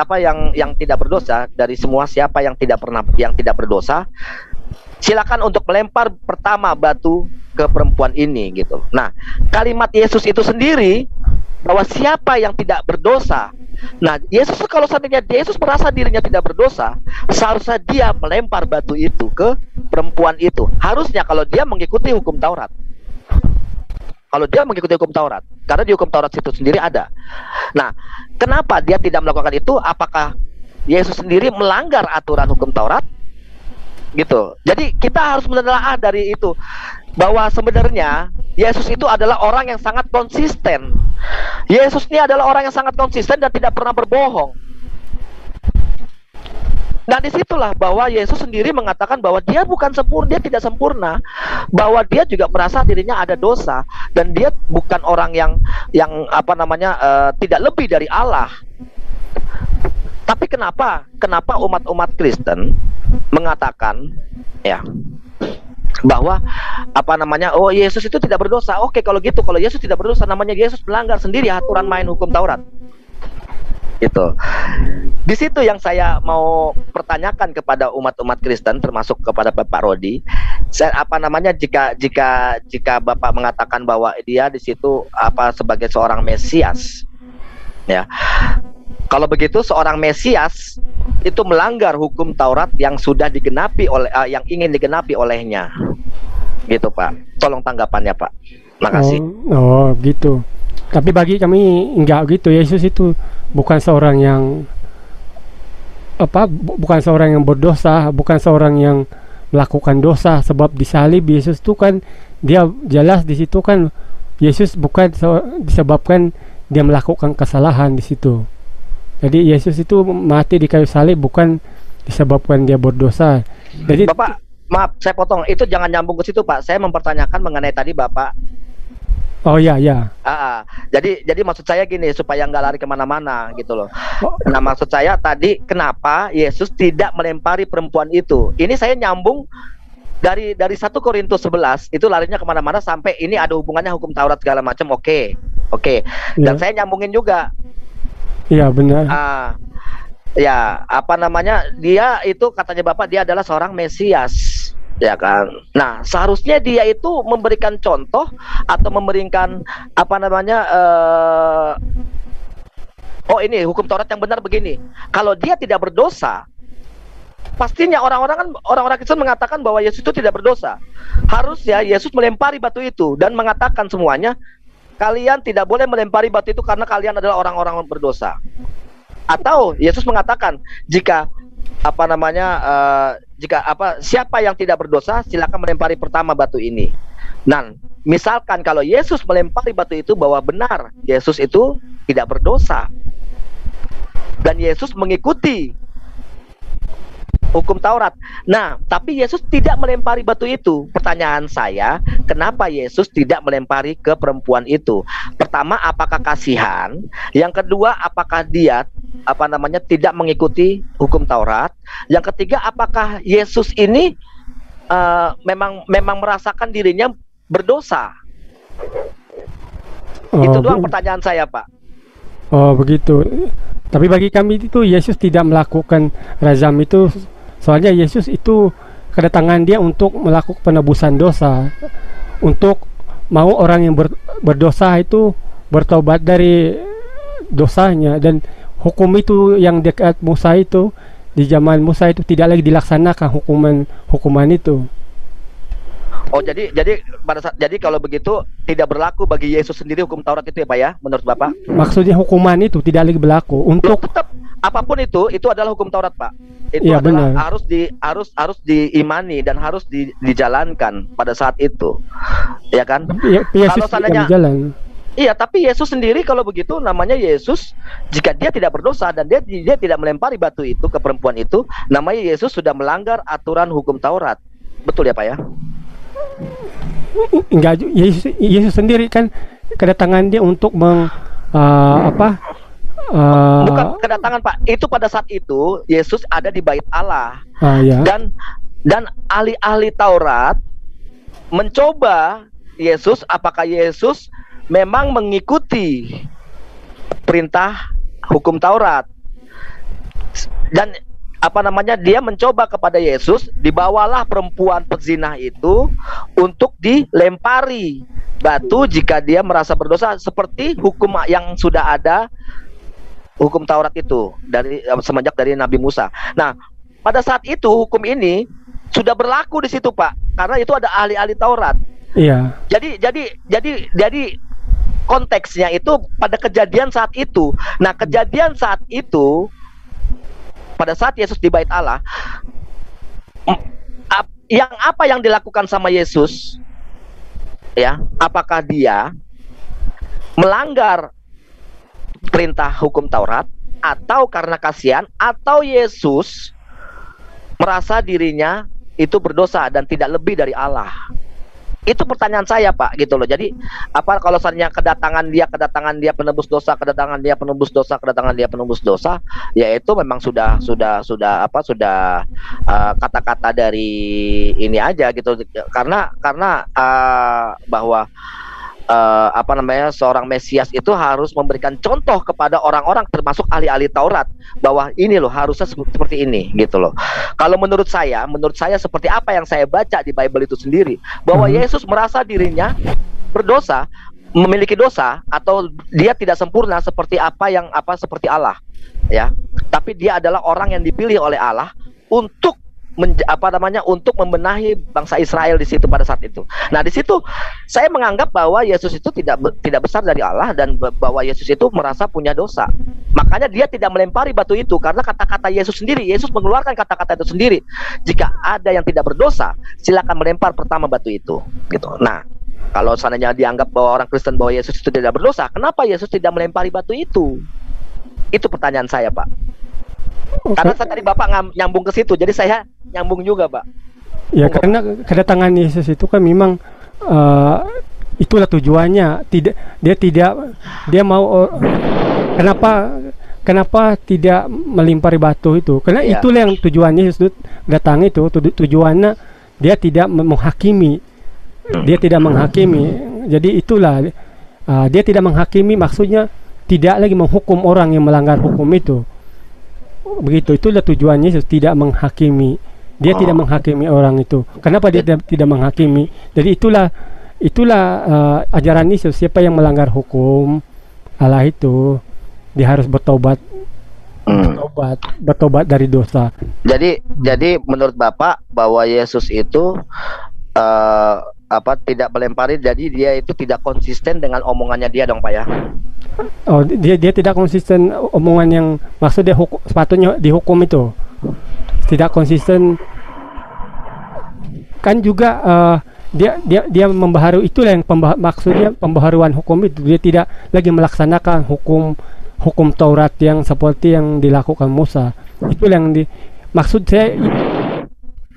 yang tidak berdosa, dari semua siapa yang tidak berdosa, silakan untuk melempar pertama batu ke perempuan ini gitu. Nah, kalimat Yesus itu sendiri bahwa siapa yang tidak berdosa. Nah, Yesus kalau seandainya Yesus merasa dirinya tidak berdosa, seharusnya dia melempar batu itu ke perempuan itu. Harusnya kalau dia mengikuti hukum Taurat. Kalau dia mengikuti hukum Taurat, karena di hukum Taurat itu sendiri ada. Nah, kenapa dia tidak melakukan itu? Apakah Yesus sendiri melanggar aturan hukum Taurat? Gitu. Jadi kita harus menelaah dari itu bahwa sebenarnya Yesus itu adalah orang yang sangat konsisten. Yesus ini adalah orang yang sangat konsisten dan tidak pernah berbohong. Nah, disitulah bahwa Yesus sendiri mengatakan bahwa dia bukan sempurna, dia tidak sempurna, bahwa dia juga merasa dirinya ada dosa dan dia bukan orang yang tidak lebih dari Allah. Tapi kenapa umat-umat Kristen mengatakan ya bahwa oh Yesus itu tidak berdosa. Oke, kalau gitu, kalau Yesus tidak berdosa, namanya Yesus melanggar sendiri aturan main hukum Taurat. Gitu. Di situ yang saya mau pertanyakan kepada umat-umat Kristen, termasuk kepada Bapak Rodi. Jika Bapak mengatakan bahwa dia di situ sebagai seorang Mesias, ya. Kalau begitu seorang Mesias itu melanggar hukum Taurat yang sudah digenapi oleh yang ingin digenapi olehnya. Gitu, Pak. Tolong tanggapannya, Pak. Makasih. Oh, gitu. Tapi bagi kami enggak gitu. Yesus itu bukan seorang yang bukan seorang yang berdosa, bukan seorang yang melakukan dosa, sebab disalib Yesus itu kan dia jelas di situ kan Yesus bukan disebabkan dia melakukan kesalahan di situ. Jadi Yesus itu mati di kayu salib bukan disebabkan dia berdosa. Jadi Bapak, maaf saya potong, itu jangan nyambung ke situ, Pak. Saya mempertanyakan mengenai tadi Bapak. Oh ya. Jadi maksud saya gini supaya nggak lari kemana-mana gitu loh. Nah, maksud saya tadi kenapa Yesus tidak melempari perempuan itu? Ini saya nyambung dari 1 Korintus 11 itu larinya kemana-mana sampai ini ada hubungannya hukum Taurat segala macam. Oke. Dan saya nyambungin juga. Iya benar. Dia itu katanya Bapak dia adalah seorang Mesias. Ya kan. Nah, seharusnya dia itu memberikan contoh atau memberikan ini hukum Taurat yang benar begini. Kalau dia tidak berdosa, pastinya orang-orang Kristen mengatakan bahwa Yesus itu tidak berdosa. Harusnya Yesus melempari batu itu dan mengatakan semuanya, kalian tidak boleh melempari batu itu karena kalian adalah orang-orang berdosa. Atau Yesus mengatakan siapa yang tidak berdosa silakan melempari pertama batu ini. Nah, misalkan kalau Yesus melempari batu itu bahwa benar Yesus itu tidak berdosa dan Yesus mengikuti hukum Taurat. Nah, tapi Yesus tidak melempari batu itu. Pertanyaan saya, kenapa Yesus tidak melempari ke perempuan itu? Pertama, apakah kasihan? Yang kedua, apakah dia tidak mengikuti hukum Taurat? Yang ketiga, apakah Yesus ini memang merasakan dirinya berdosa? Itu doang pertanyaan saya, Pak. Oh, begitu. Tapi bagi kami itu Yesus tidak melakukan rajam itu. Soalnya Yesus itu kedatangan dia untuk melakukan penebusan dosa, untuk mau orang yang berdosa itu bertobat dari dosanya, dan hukum itu yang dekat Musa itu di zaman Musa itu tidak lagi dilaksanakan hukuman itu. Oh, jadi kalau begitu tidak berlaku bagi Yesus sendiri hukum Taurat itu ya, Pak ya, menurut Bapak? Maksudnya hukuman itu tidak lagi berlaku untuk tetap apapun itu adalah hukum Taurat, Pak. Itu ya, adalah benar. harus diimani dan harus dijalankan pada saat itu. Ya kan? Kalau seandainya jalan. Iya, tapi Yesus sendiri kalau begitu namanya Yesus, jika dia tidak berdosa dan dia tidak melempari batu itu ke perempuan itu, namanya Yesus sudah melanggar aturan hukum Taurat. Betul ya, Pak ya? Enggak, Yesus sendiri kan kedatangan dia untuk bukan kedatangan, Pak. Itu pada saat itu Yesus ada di bait Allah. Ya. Dan ahli-ahli Taurat mencoba Yesus, apakah Yesus memang mengikuti perintah hukum Taurat. Dan dia mencoba kepada Yesus, dibawalah perempuan pezina itu untuk dilempari batu jika dia merasa berdosa, seperti hukum yang sudah ada, hukum Taurat itu semenjak dari Nabi Musa. Nah, pada saat itu hukum ini sudah berlaku di situ, Pak, karena itu ada ahli-ahli Taurat. Iya. Jadi konteksnya itu pada kejadian saat itu. Nah, kejadian saat itu pada saat Yesus di Bait Allah, apa yang dilakukan sama Yesus, ya? Apakah dia melanggar perintah hukum Taurat, atau karena kasihan, atau Yesus merasa dirinya itu berdosa dan tidak lebih dari Allah? Itu pertanyaan saya, Pak, gitu loh. Jadi kalau misalnya kedatangan dia penebus dosa, kedatangan dia penebus dosa, ya itu memang sudah kata-kata dari ini aja gitu. Karena bahwa seorang Mesias itu harus memberikan contoh kepada orang-orang, termasuk ahli-ahli Taurat, bahwa ini loh harusnya seperti ini gitu loh. Kalau menurut saya seperti apa yang saya baca di Bible itu sendiri, bahwa Yesus merasa dirinya berdosa, memiliki dosa, atau dia tidak sempurna seperti seperti Allah, ya. Tapi dia adalah orang yang dipilih oleh Allah untuk untuk membenahi bangsa Israel di situ pada saat itu. Nah, di situ saya menganggap bahwa Yesus itu tidak besar dari Allah, dan bahwa Yesus itu merasa punya dosa. Makanya dia tidak melempari batu itu, karena kata-kata Yesus sendiri, Yesus mengeluarkan kata-kata itu sendiri. Jika ada yang tidak berdosa, silakan melempar pertama batu itu, gitu. Nah, kalau seandainya dianggap bahwa orang Kristen bahwa Yesus itu tidak berdosa, kenapa Yesus tidak melempari batu itu? Itu pertanyaan saya, Pak. Karena tadi Bapak nyambung ke situ, jadi saya nyambung juga, Pak. Ya, karena kedatangan Yesus itu kan memang itulah tujuannya. Dia mau kenapa tidak melempari batu itu? Karena itulah yang tujuannya Yesus datang itu. Tujuannya dia tidak menghakimi. Dia tidak menghakimi. Jadi itulah dia tidak menghakimi, maksudnya tidak lagi menghukum orang yang melanggar hukum itu. Begitu, itulah tujuannya Yesus, tidak menghakimi. Dia tidak menghakimi orang itu. Kenapa dia tidak menghakimi? Jadi itulah ajaran Yesus. Siapa yang melanggar hukum Allah itu, dia harus bertobat dari dosa. Jadi menurut Bapak bahwa Yesus itu tidak melempari, jadi dia itu tidak konsisten dengan omongannya dia dong, Pak, ya? Oh, dia tidak konsisten omongan yang maksudnya sepatutnya dihukum itu. Tidak konsisten kan juga dia membaharui, itulah yang maksudnya pembaharuan hukum itu. Dia tidak lagi melaksanakan hukum Taurat yang seperti yang dilakukan Musa. Itulah yang maksud saya,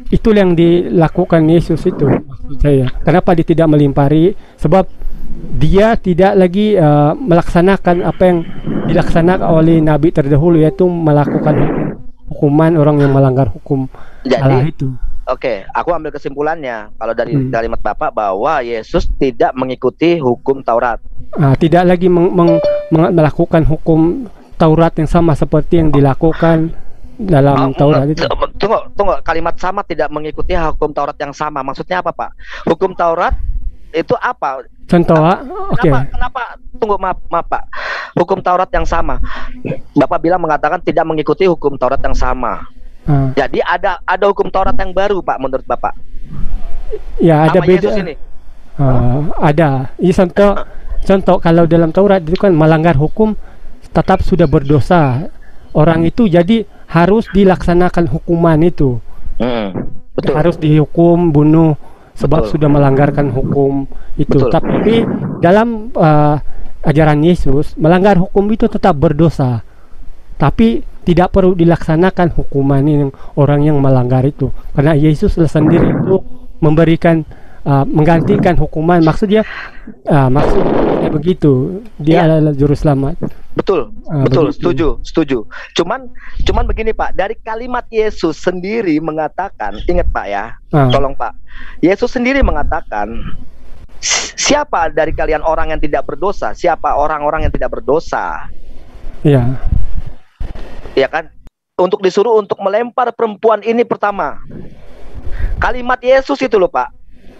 itulah yang dilakukan Yesus itu, maksud saya. Kenapa dia tidak melimpari? Sebab dia tidak lagi melaksanakan apa yang dilaksanakan oleh nabi terdahulu, yaitu melakukan hukuman orang yang melanggar hukum Allah itu. Oke, aku ambil kesimpulannya kalau dari kalimat Bapak bahwa Yesus tidak mengikuti hukum Taurat. Tidak lagi melakukan hukum Taurat yang sama seperti yang dilakukan dalam Taurat itu. Tunggu, kalimat sama tidak mengikuti hukum Taurat yang sama. Maksudnya apa, Pak? Hukum Taurat itu apa? Contoh, oke. Kenapa? Tunggu, maaf, Pak. Hukum Taurat yang sama. Bapak bilang mengatakan tidak mengikuti hukum Taurat yang sama. Jadi ada hukum Taurat yang baru, Pak, menurut Bapak? Ya, ada sama beda. Yesus ini. Ada. Ini contoh kalau dalam Taurat itu kan melanggar hukum tetap sudah berdosa. Orang itu jadi harus dilaksanakan hukuman itu. Betul. Harus dihukum bunuh sebab sudah melanggarkan hukum itu. Betul. Tapi dalam ajaran Yesus, melanggar hukum itu tetap berdosa. Tapi tidak perlu dilaksanakan hukuman ini orang yang melanggar itu. Karena Yesus sendiri itu memberikan menggantikan hukuman. Maksudnya begitu. Dia adalah juru selamat. Betul, setuju. Cuman begini, Pak, dari kalimat Yesus sendiri mengatakan, ingat, Pak, ya, tolong, Pak. Yesus sendiri mengatakan, siapa dari kalian orang yang tidak berdosa? Siapa orang-orang yang tidak berdosa? Iya. Ya kan? untuk disuruh untuk melempar perempuan ini pertama. Kalimat Yesus itu loh Pak.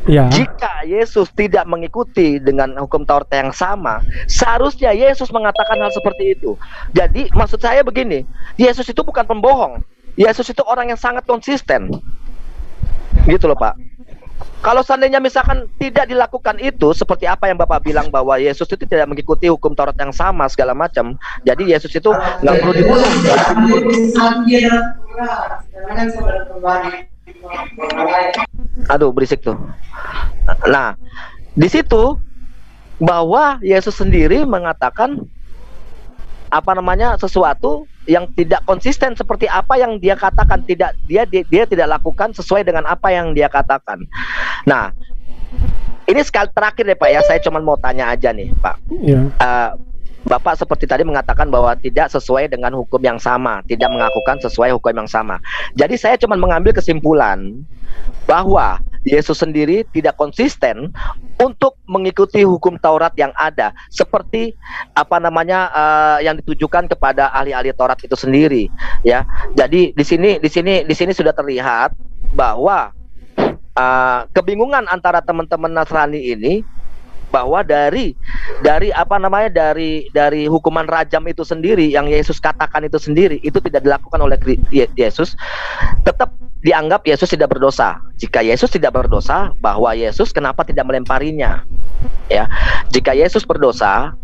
Ya. Jika Yesus tidak mengikuti dengan hukum Taurat yang sama, seharusnya Yesus mengatakan hal seperti itu. Jadi maksud saya begini, Yesus itu bukan pembohong. Yesus itu orang yang sangat konsisten. Gitu loh Pak. Kalau seandainya misalkan tidak dilakukan itu, seperti apa yang Bapak bilang bahwa Yesus itu tidak mengikuti hukum Taurat yang sama segala macam, jadi Yesus itu nggak perlu dibunuh. Aduh, berisik tuh. Nah, di situ bahwa Yesus sendiri mengatakan sesuatu yang tidak konsisten seperti apa yang dia katakan, dia tidak lakukan sesuai dengan apa yang dia katakan. Nah, ini sekali terakhir deh Pak ya, saya cuma mau tanya aja nih Pak. Ya. Bapak seperti tadi mengatakan bahwa tidak sesuai dengan hukum yang sama, tidak mengakukan sesuai hukum yang sama. Jadi saya cuma mengambil kesimpulan bahwa Yesus sendiri tidak konsisten untuk mengikuti hukum Taurat yang ada, seperti yang ditujukan kepada ahli-ahli Taurat itu sendiri, ya. Jadi di sini sudah terlihat bahwa kebingungan antara teman-teman Nasrani ini, bahwa dari hukuman rajam itu sendiri yang Yesus katakan itu sendiri itu tidak dilakukan oleh Yesus, tetap dianggap Yesus tidak berdosa. Jika Yesus tidak berdosa, bahwa Yesus kenapa tidak melemparinya? Ya, jika Yesus berdosa,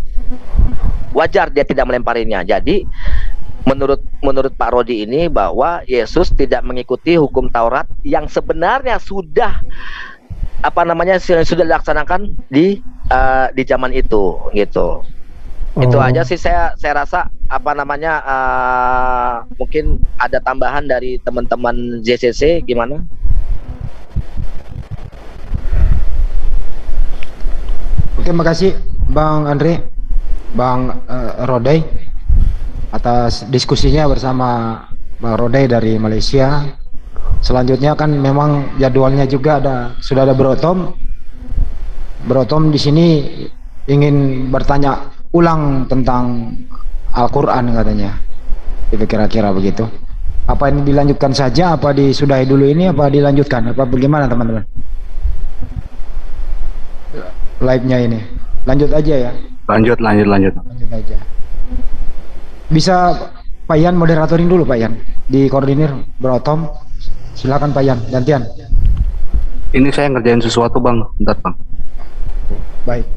wajar dia tidak melemparinya. Jadi menurut Pak Rodi ini bahwa Yesus tidak mengikuti hukum Taurat yang sebenarnya sudah sudah dilaksanakan di zaman itu, gitu. Itu aja sih, saya rasa mungkin ada tambahan dari teman-teman JCC gimana? Oke, makasih Bang Andre, Bang Rodai atas diskusinya bersama Bang Rodai dari Malaysia. Selanjutnya kan memang jadwalnya juga sudah ada Bro Tom. Bro Tom di sini ingin bertanya ulang tentang Al-Quran katanya. Itu kira-kira begitu. Apa ini dilanjutkan saja? Apa disudahi dulu ini? Apa dilanjutkan? Apa bagaimana teman-teman? Live-nya ini. Lanjut aja ya. Lanjut aja. Bisa Pak Yan moderatorin dulu Pak Yan. Di koordinir Bro Tom. Silakan Pak Yan, gantian. Ini saya ngerjain sesuatu Bang, bentar Bang. Baik.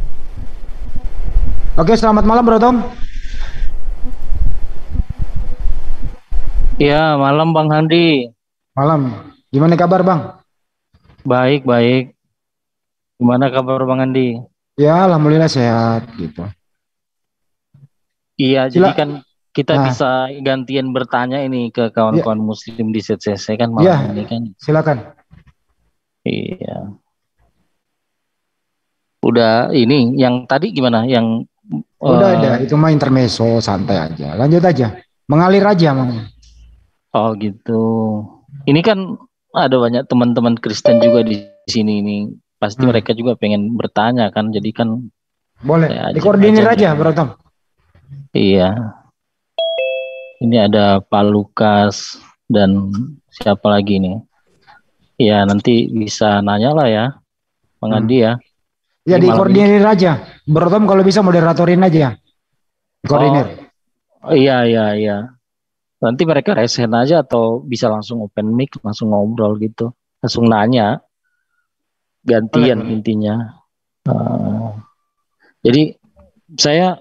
Oke, selamat malam Bro Tom. Ya, malam Bang Handi. Malam. Gimana kabar Bang? Baik. Gimana kabar Bang Handi? Ya, alhamdulillah sehat gitu. Iya, jadi kan kita bisa gantian bertanya ini ke kawan-kawan Muslim di ZCC kan malam ini kan. Silakan. Iya. Udah ini yang tadi gimana? Yang udah ada, itu mah intermezzo, santai aja. Lanjut aja. Mengalir aja, Mang. Oh gitu. Ini kan ada banyak teman-teman Kristen juga di sini ini. Pasti mereka juga pengen bertanya kan. Jadi kan boleh. Dikoordinir aja, Bro Tom. Iya. Ini ada Pak Lukas dan siapa lagi nih? Ya nanti bisa nanya lah ya, Bang Andi ya. Ya dikoordinir aja, Bro Tom kalau bisa moderatorin aja. Koordinir. Oh, iya. Nanti mereka resen aja atau bisa langsung open mic, langsung ngobrol gitu, langsung nanya, gantian intinya. Jadi saya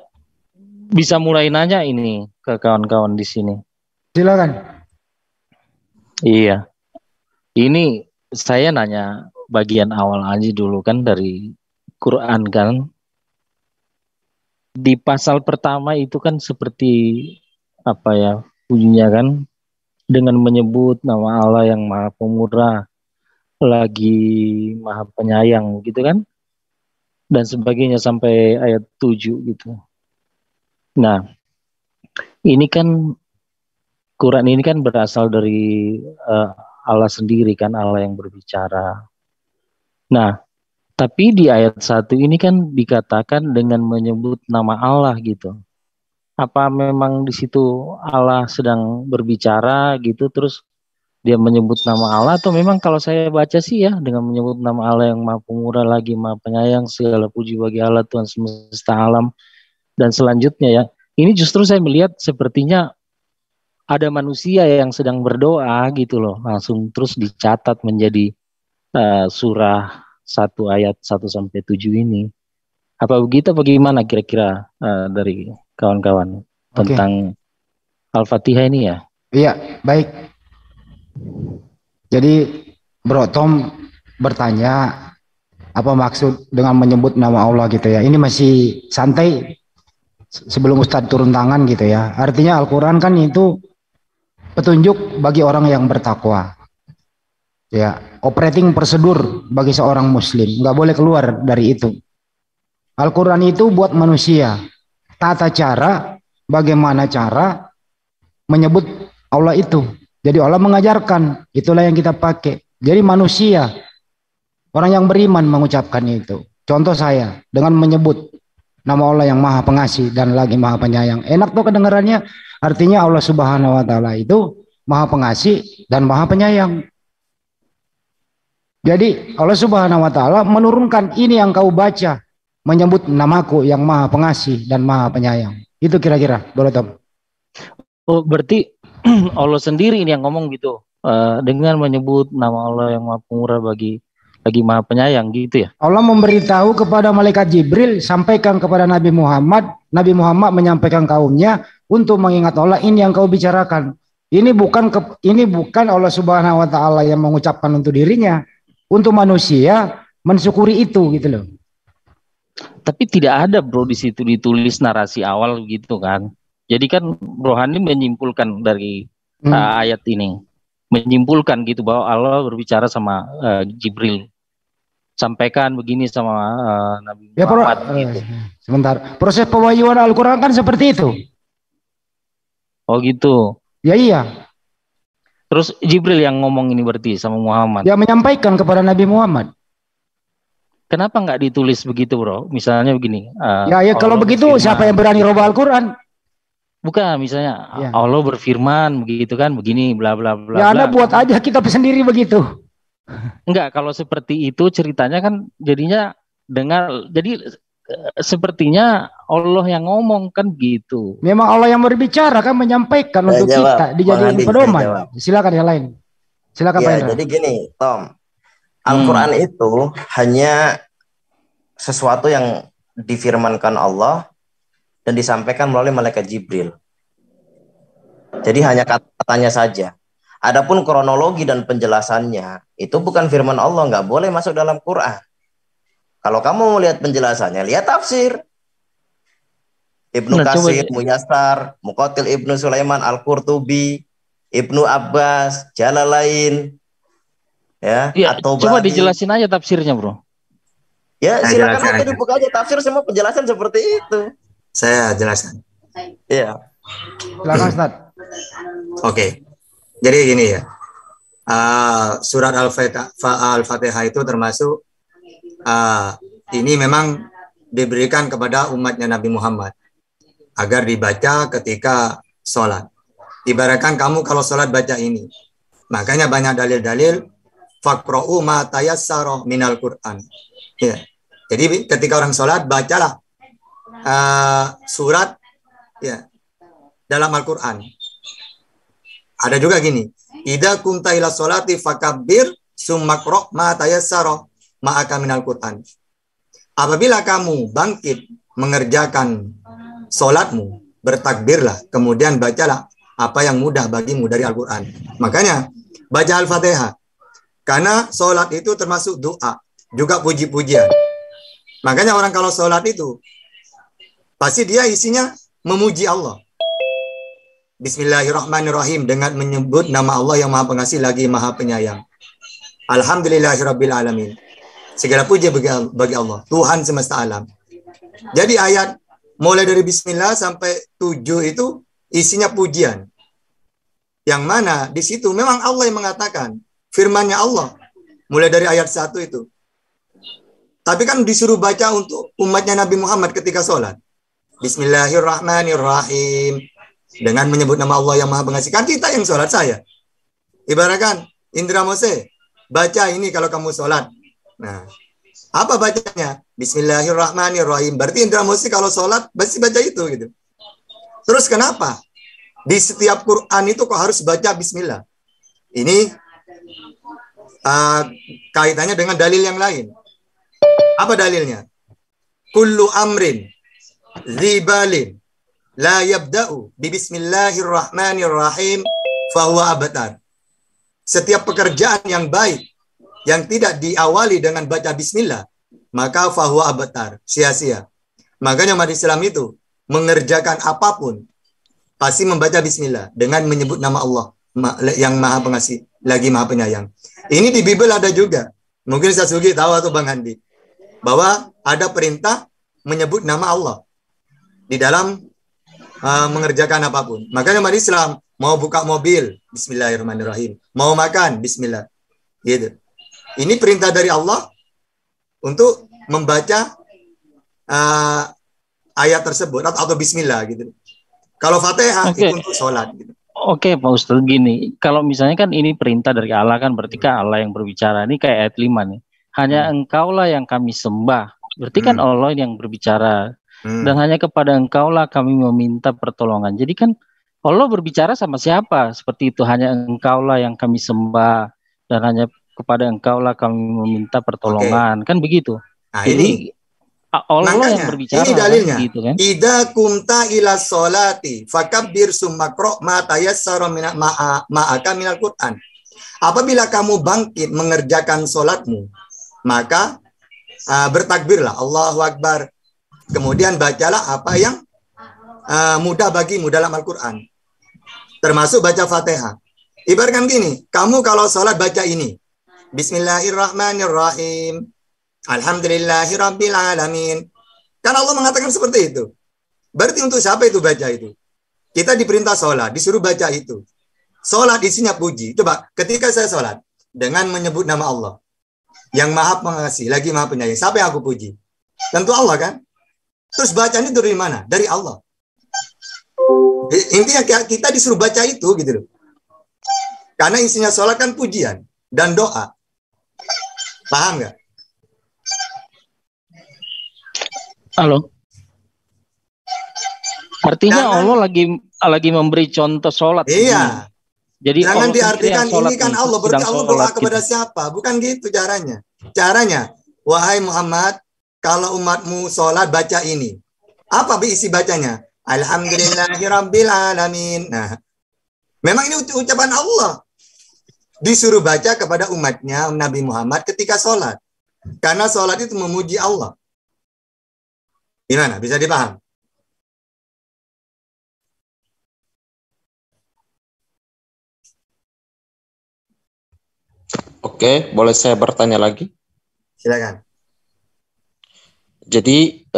bisa mulai nanya ini ke kawan-kawan di sini. Silakan. Iya. Ini saya nanya bagian awal aja dulu kan dari Quran kan. Di pasal pertama itu kan seperti apa ya bunyinya kan, dengan menyebut nama Allah yang Maha Pemurah, lagi Maha Penyayang gitu kan. Dan sebagainya sampai ayat 7 gitu. Nah, ini kan Quran ini kan berasal dari Allah sendiri kan, Allah yang berbicara. Nah, tapi di ayat 1 ini kan dikatakan dengan menyebut nama Allah gitu. Apa memang di situ Allah sedang berbicara gitu, terus dia menyebut nama Allah, atau memang kalau saya baca sih ya dengan menyebut nama Allah yang Maha Pemurah lagi Maha Penyayang, segala puji bagi Allah Tuhan semesta alam, dan selanjutnya ya. Ini justru saya melihat sepertinya ada manusia yang sedang berdoa gitu loh, langsung terus dicatat menjadi surah 1 ayat 1 sampai 7 ini. Apa begitu, bagaimana kira-kira dari kawan-kawan tentang Al-Fatihah ini ya? Iya, baik. Jadi Bro Tom bertanya apa maksud dengan menyebut nama Allah gitu ya. Ini masih santai sebelum Ustadz turun tangan gitu ya. Artinya Al-Quran kan itu petunjuk bagi orang yang bertakwa. Ya, operating prosedur bagi seorang muslim. Nggak boleh keluar dari itu. Al-Quran itu buat manusia. Tata cara, bagaimana cara menyebut Allah itu. Jadi Allah mengajarkan, itulah yang kita pakai. Jadi manusia, orang yang beriman mengucapkan itu. Contoh saya, dengan menyebut nama Allah yang Maha Pengasih dan lagi Maha Penyayang. Enak tuh kedengarannya, artinya Allah Subhanahu wa Ta'ala itu Maha Pengasih dan Maha Penyayang. Jadi Allah Subhanahu wa Ta'ala menurunkan ini yang kau baca, menyebut namaku yang Maha Pengasih dan Maha Penyayang. Itu kira-kira, boleh Tom? Oh, berarti Allah sendiri ini yang ngomong gitu, dengan menyebut nama Allah yang Maha Pemurah bagi Maha Penyayang gitu ya. Allah memberitahu kepada malaikat Jibril, sampaikan kepada Nabi Muhammad menyampaikan kaumnya untuk mengingat Allah, ini yang kau bicarakan. Ini bukan Allah Subhanahu wa Ta'ala yang mengucapkan untuk dirinya, untuk manusia mensyukuri itu gitu loh. Tapi tidak ada bro di situ ditulis narasi awal gitu kan. Jadi kan Rohani menyimpulkan dari ayat ini, menyimpulkan gitu bahwa Allah berbicara sama Jibril, sampaikan begini sama Nabi Muhammad gitu. Sebentar, proses pewahyuan Al-Quran kan seperti itu. Oh gitu. Ya iya. Terus Jibril yang ngomong ini berarti sama Muhammad. Ya menyampaikan kepada Nabi Muhammad. Kenapa nggak ditulis begitu bro? Misalnya begini. Ya kalau begitu berfirman, siapa yang berani rubah Al-Quran? Bukan, misalnya Allah berfirman begitu kan, begini bla bla bla. Ya Anda buat aja kitab sendiri begitu. Enggak, kalau seperti itu ceritanya kan jadinya jadi sepertinya Allah yang ngomong kan gitu. Memang Allah yang berbicara kan, menyampaikan untuk kita dijadikan pedoman. Silakan yang lain. Silakan Pak Indra. Jadi gini, Tom. Al-Quran itu hanya sesuatu yang difirmankan Allah dan disampaikan melalui malaikat Jibril. Jadi hanya katanya saja. Adapun kronologi dan penjelasannya itu bukan firman Allah, nggak boleh masuk dalam Quran. Kalau kamu mau lihat penjelasannya, lihat tafsir. Ibnu Katsir, Muyassar, Muqatil Ibnu Sulaiman, Al-Qurtubi, Ibnu Abbas, Jalalain. Ya, atau coba dijelasin aja tafsirnya, bro. Ya, silakan aja dibuka aja tafsir, semua penjelasan seperti itu. Saya jelaskan. Iya. Silakan Ustaz. Oke. Jadi gini ya. Surat Al-Fatihah itu termasuk ini memang diberikan kepada umatnya Nabi Muhammad agar dibaca ketika sholat. Ibaratkan kamu kalau sholat baca ini. Makanya banyak dalil-dalil faqra'u ma tayassara minal Qur'an. Ya. Jadi ketika orang sholat bacalah surat ya dalam Al-Qur'an. Ada juga gini, idza kunta ila sholati fakabbir summa qra' ma tayassara ma'aka minal Qur'an. Apabila kamu bangkit mengerjakan sholatmu, bertakbirlah, kemudian bacalah apa yang mudah bagimu dari Al-Qur'an. Makanya baca Al-Fatihah. Karena sholat itu termasuk doa, juga puji-pujian. Makanya orang kalau sholat itu, pasti dia isinya memuji Allah. Bismillahirrahmanirrahim, dengan menyebut nama Allah yang Maha Pengasih lagi Maha Penyayang. Alhamdulillahirabbil alamin. Segala puji bagi Allah, Tuhan semesta alam. Jadi ayat mulai dari Bismillah sampai 7 itu isinya pujian. Yang mana di situ memang Allah yang mengatakan, firman-Nya Allah mulai dari ayat 1 itu. Tapi kan disuruh baca untuk umatnya Nabi Muhammad ketika sholat. Bismillahirrahmanirrahim. Dengan menyebut nama Allah yang Maha Pengasih. Kan kita yang sholat saya. Ibaratkan Indra Mose, baca ini kalau kamu sholat. Nah, apa bacanya? Bismillahirrahmanirrahim. Berarti Indra Mose kalau sholat pasti baca itu gitu. Terus kenapa? Di setiap Quran itu kok harus baca Bismillah? Ini kaitannya dengan dalil yang lain. Apa dalilnya? Kullu amrin zibalin la yabda'u bi bismillahirrahmanirrahim fahuwa abtar. Setiap pekerjaan yang baik yang tidak diawali dengan baca bismillah, maka fahuwa abtar, sia-sia. Makanya umat Islam itu mengerjakan apapun pasti membaca bismillah dengan menyebut nama Allah yang Maha Pengasih lagi Maha Penyayang. Ini di Bible ada juga. Mungkin Sasugi tahu atau Bang Handi, bahwa ada perintah menyebut nama Allah di dalam mengerjakan apapun. Makanya umat Islam mau buka mobil, bismillahirrahmanirrahim. Mau makan, bismillah. Gitu. Ini perintah dari Allah untuk membaca ayat tersebut atau bismillah gitu. Kalau Fatihah itu untuk sholat gitu. Oke, Pak Ustadz, gini, kalau misalnya kan ini perintah dari Allah kan berarti kan Allah yang berbicara. Ini kayak ayat 5 nih. Hanya Engkaulah yang kami sembah. Berarti kan Allah yang berbicara. Dan hanya kepada Engkaulah kami meminta pertolongan. Jadi kan Allah berbicara sama siapa? Seperti itu, hanya Engkaulah yang kami sembah dan hanya kepada Engkaulah kami meminta pertolongan. Kan begitu. Nah, jadi Allah makanya, yang berbicara. Ini dalilnya. Gitu, kan? Idza kumta ila sholati fakabbir summa qra ma tayassara ma'aka minal Qur'an. Apabila kamu bangkit mengerjakan sholatmu, maka bertakbirlah, Allahu Akbar. Kemudian bacalah apa yang mudah bagimu dalam Al-Quran. Termasuk baca Fatihah. Ibaratkan gini, kamu kalau sholat baca ini. Bismillahirrahmanirrahim. Alhamdulillahirabbil alamin. Kan Allah mengatakan seperti itu. Berarti untuk siapa itu baca itu? Kita diperintah sholat, disuruh baca itu. Sholat isinya puji. Coba, ketika saya sholat dengan menyebut nama Allah yang Maha Pengasih, lagi Maha Penyayang, siapa yang aku puji? Tentu Allah kan? Terus bacanya dari mana? Dari Allah. Intinya kita disuruh baca itu gitu loh. Karena isinya sholat kan pujian dan doa. Paham nggak? Halo. Artinya Allah lagi memberi contoh sholat. Iya. Jadi jangan Allah diartikan ini kan Allah berarti Allah doa kepada gitu. siapa? Bukan gitu caranya. Caranya, wahai Muhammad, kalau umatmu sholat baca ini. Apa isi bacanya? Alhamdulillahirabbil alamin. Nah, memang ini ucapan Allah. Disuruh baca kepada umatnya Nabi Muhammad ketika sholat. Karena sholat itu memuji Allah. Gimana? Bisa dipaham? Oke, boleh saya bertanya lagi? Silakan. Jadi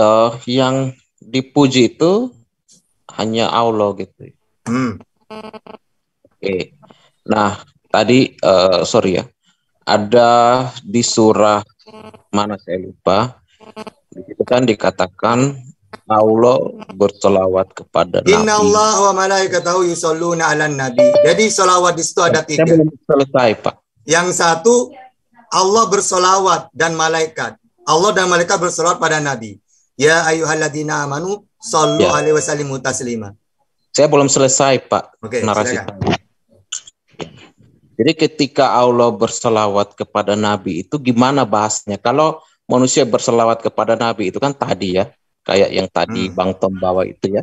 yang dipuji itu hanya Allah gitu. Oke. Nah, tadi sorry ya. Ada di surah mana saya lupa. Itu kan dikatakan Allah berselawat kepada Nabi. Innallaha wa malaikatahu yusholluna 'alan nabi. Jadi selawat di situ ada 3. Saya belum selesai, Pak. Yang satu, Allah bersolawat dan malaikat. Allah dan malaikat bersolawat pada Nabi. Ya ayyuhalladzina amanu sallu alaihi wasallimu taslima. Saya belum selesai, Pak. Oke, narasi silakan. tadi. Jadi ketika Allah berselawat kepada Nabi itu gimana bahasnya? Kalau manusia berselawat kepada Nabi itu kan tadi ya, kayak yang tadi Bang Tom bawa itu ya,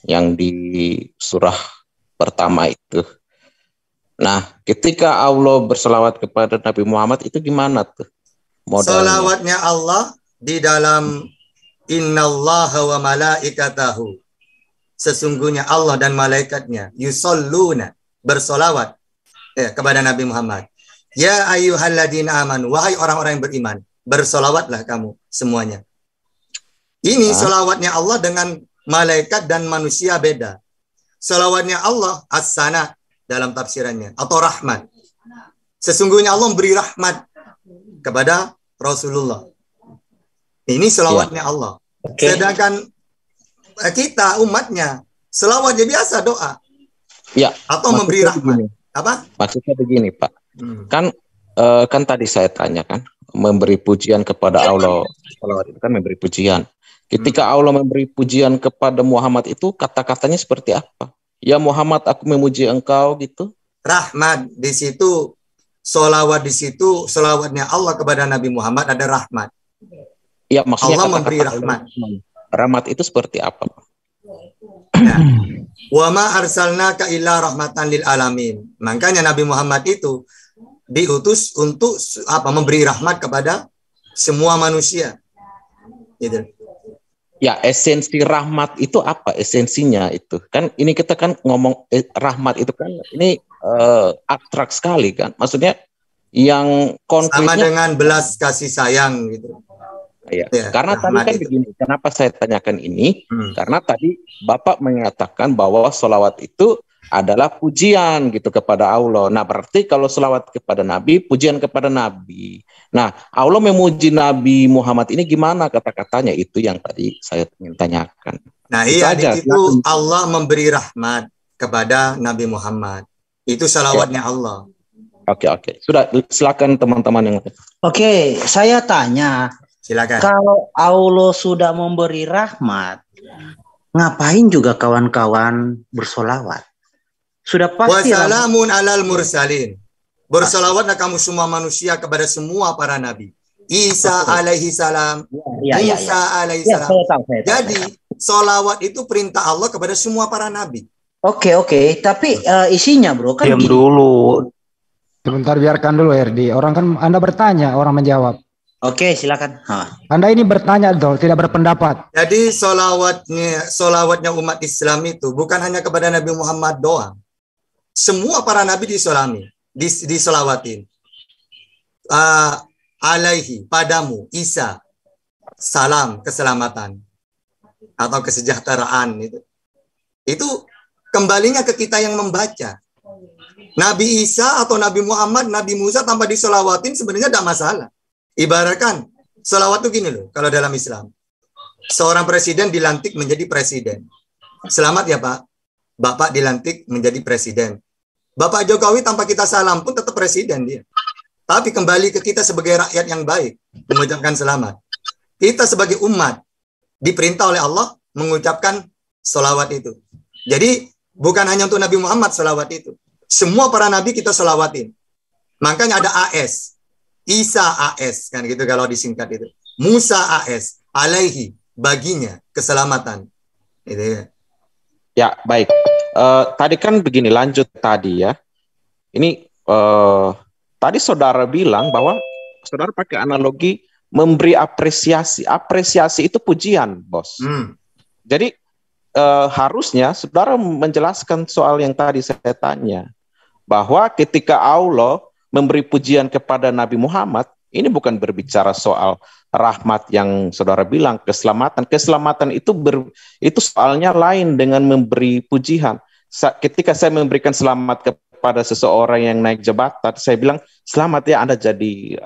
yang di surah pertama itu. Nah, ketika Allah berselawat kepada Nabi Muhammad itu gimana tuh modalnya? Salawatnya Allah di dalam innallaha wa malaikatahu. Sesungguhnya Allah dan malaikatnya yusalluna, bersolawat kepada Nabi Muhammad. Ya ayyuhalladzina amanu, wahai orang-orang yang beriman, bersolawatlah kamu semuanya. Ini solawatnya Allah dengan malaikat dan manusia beda. Solawatnya Allah as-sana dalam tafsirannya atau rahmat. Sesungguhnya Allah memberi rahmat kepada Rasulullah. Ini solawatnya Allah. Sedangkan kita umatnya selawat ya biasa doa. Ya. Atau memberi rahmat. Apa? Maksudnya begini, Pak. Kan tadi saya tanya kan, memberi pujian kepada Allah. Salawat itu kan memberi pujian. Ketika Allah memberi pujian kepada Muhammad itu kata-katanya seperti apa? Ya Muhammad, aku memuji engkau gitu. Rahmat di situ, solawat di situ, solawatnya Allah kepada Nabi Muhammad ada rahmat. Ya maksudnya Allah memberi rahmat. Rahmat itu seperti apa? Nah, wa ma arsalnaka illa rahmatan lil alamin. Makanya Nabi Muhammad itu diutus untuk apa? Memberi rahmat kepada semua manusia. Gitu. Ya, esensi rahmat itu apa? Esensinya itu. Kan ini kita kan ngomong rahmat itu kan ini abstrak sekali kan. Maksudnya yang konkretnya sama dengan belas kasih sayang gitu. Ya, karena tadi kan itu begini, kenapa saya tanyakan ini? Karena tadi Bapak mengatakan bahwa sholawat itu adalah pujian gitu kepada Allah. Nah, berarti kalau sholawat kepada Nabi, pujian kepada Nabi. Nah, Allah memuji Nabi Muhammad ini gimana kata-katanya? Itu yang tadi saya ingin tanyakan. Nah, iya, itu Allah memberi rahmat kepada Nabi Muhammad. Itu sholawatnya Allah. Oke. Sudah, silakan teman-teman yang lain. Oke, saya tanya. Silakan. Kalau Allah sudah memberi rahmat, ngapain juga kawan-kawan bersolawat? Sudah pasti. Wassalamun alal mursalin. Bersolawatlah kamu semua manusia kepada semua para nabi. Isa alaihi salam, Musa alaihi salam. Jadi solawat itu perintah Allah kepada semua para nabi. Oke. Tapi isinya bro kan. Diam dulu. Sebentar, biarkan dulu Herdi. Orang kan Anda bertanya, orang menjawab. Oke, silakan. Anda ini bertanya dong, tidak berpendapat. Jadi solawatnya umat Islam itu bukan hanya kepada Nabi Muhammad doang. Semua para nabi disolawatin. Alaihi, padamu, Isa, salam, keselamatan atau kesejahteraan itu. Itu kembalinya ke kita yang membaca. Nabi Isa atau Nabi Muhammad, Nabi Musa tanpa disolawatin sebenarnya tidak masalah. Ibaratkan, selawat itu gini loh, kalau dalam Islam. Seorang presiden dilantik menjadi presiden. Selamat ya Pak, Bapak dilantik menjadi presiden. Bapak Jokowi tanpa kita salam pun tetap presiden dia. Tapi kembali ke kita sebagai rakyat yang baik, mengucapkan selamat. Kita sebagai umat, diperintah oleh Allah mengucapkan selawat itu. Jadi, bukan hanya untuk Nabi Muhammad selawat itu. Semua para nabi kita selawatin. Makanya ada AS. Isa AS, kan gitu kalau disingkat itu. Musa AS, alaihi, baginya, keselamatan. Itu ya. Ya, baik. Tadi kan begini, lanjut tadi ya. Ini tadi saudara bilang bahwa saudara pakai analogi memberi apresiasi. Apresiasi itu pujian, bos. Jadi harusnya saudara menjelaskan soal yang tadi saya tanya. Bahwa ketika Allah memberi pujian kepada Nabi Muhammad, ini bukan berbicara soal rahmat yang saudara bilang, keselamatan. Keselamatan itu soalnya lain dengan memberi pujian. Ketika saya memberikan selamat kepada seseorang yang naik jabatan, saya bilang, selamat ya Anda jadi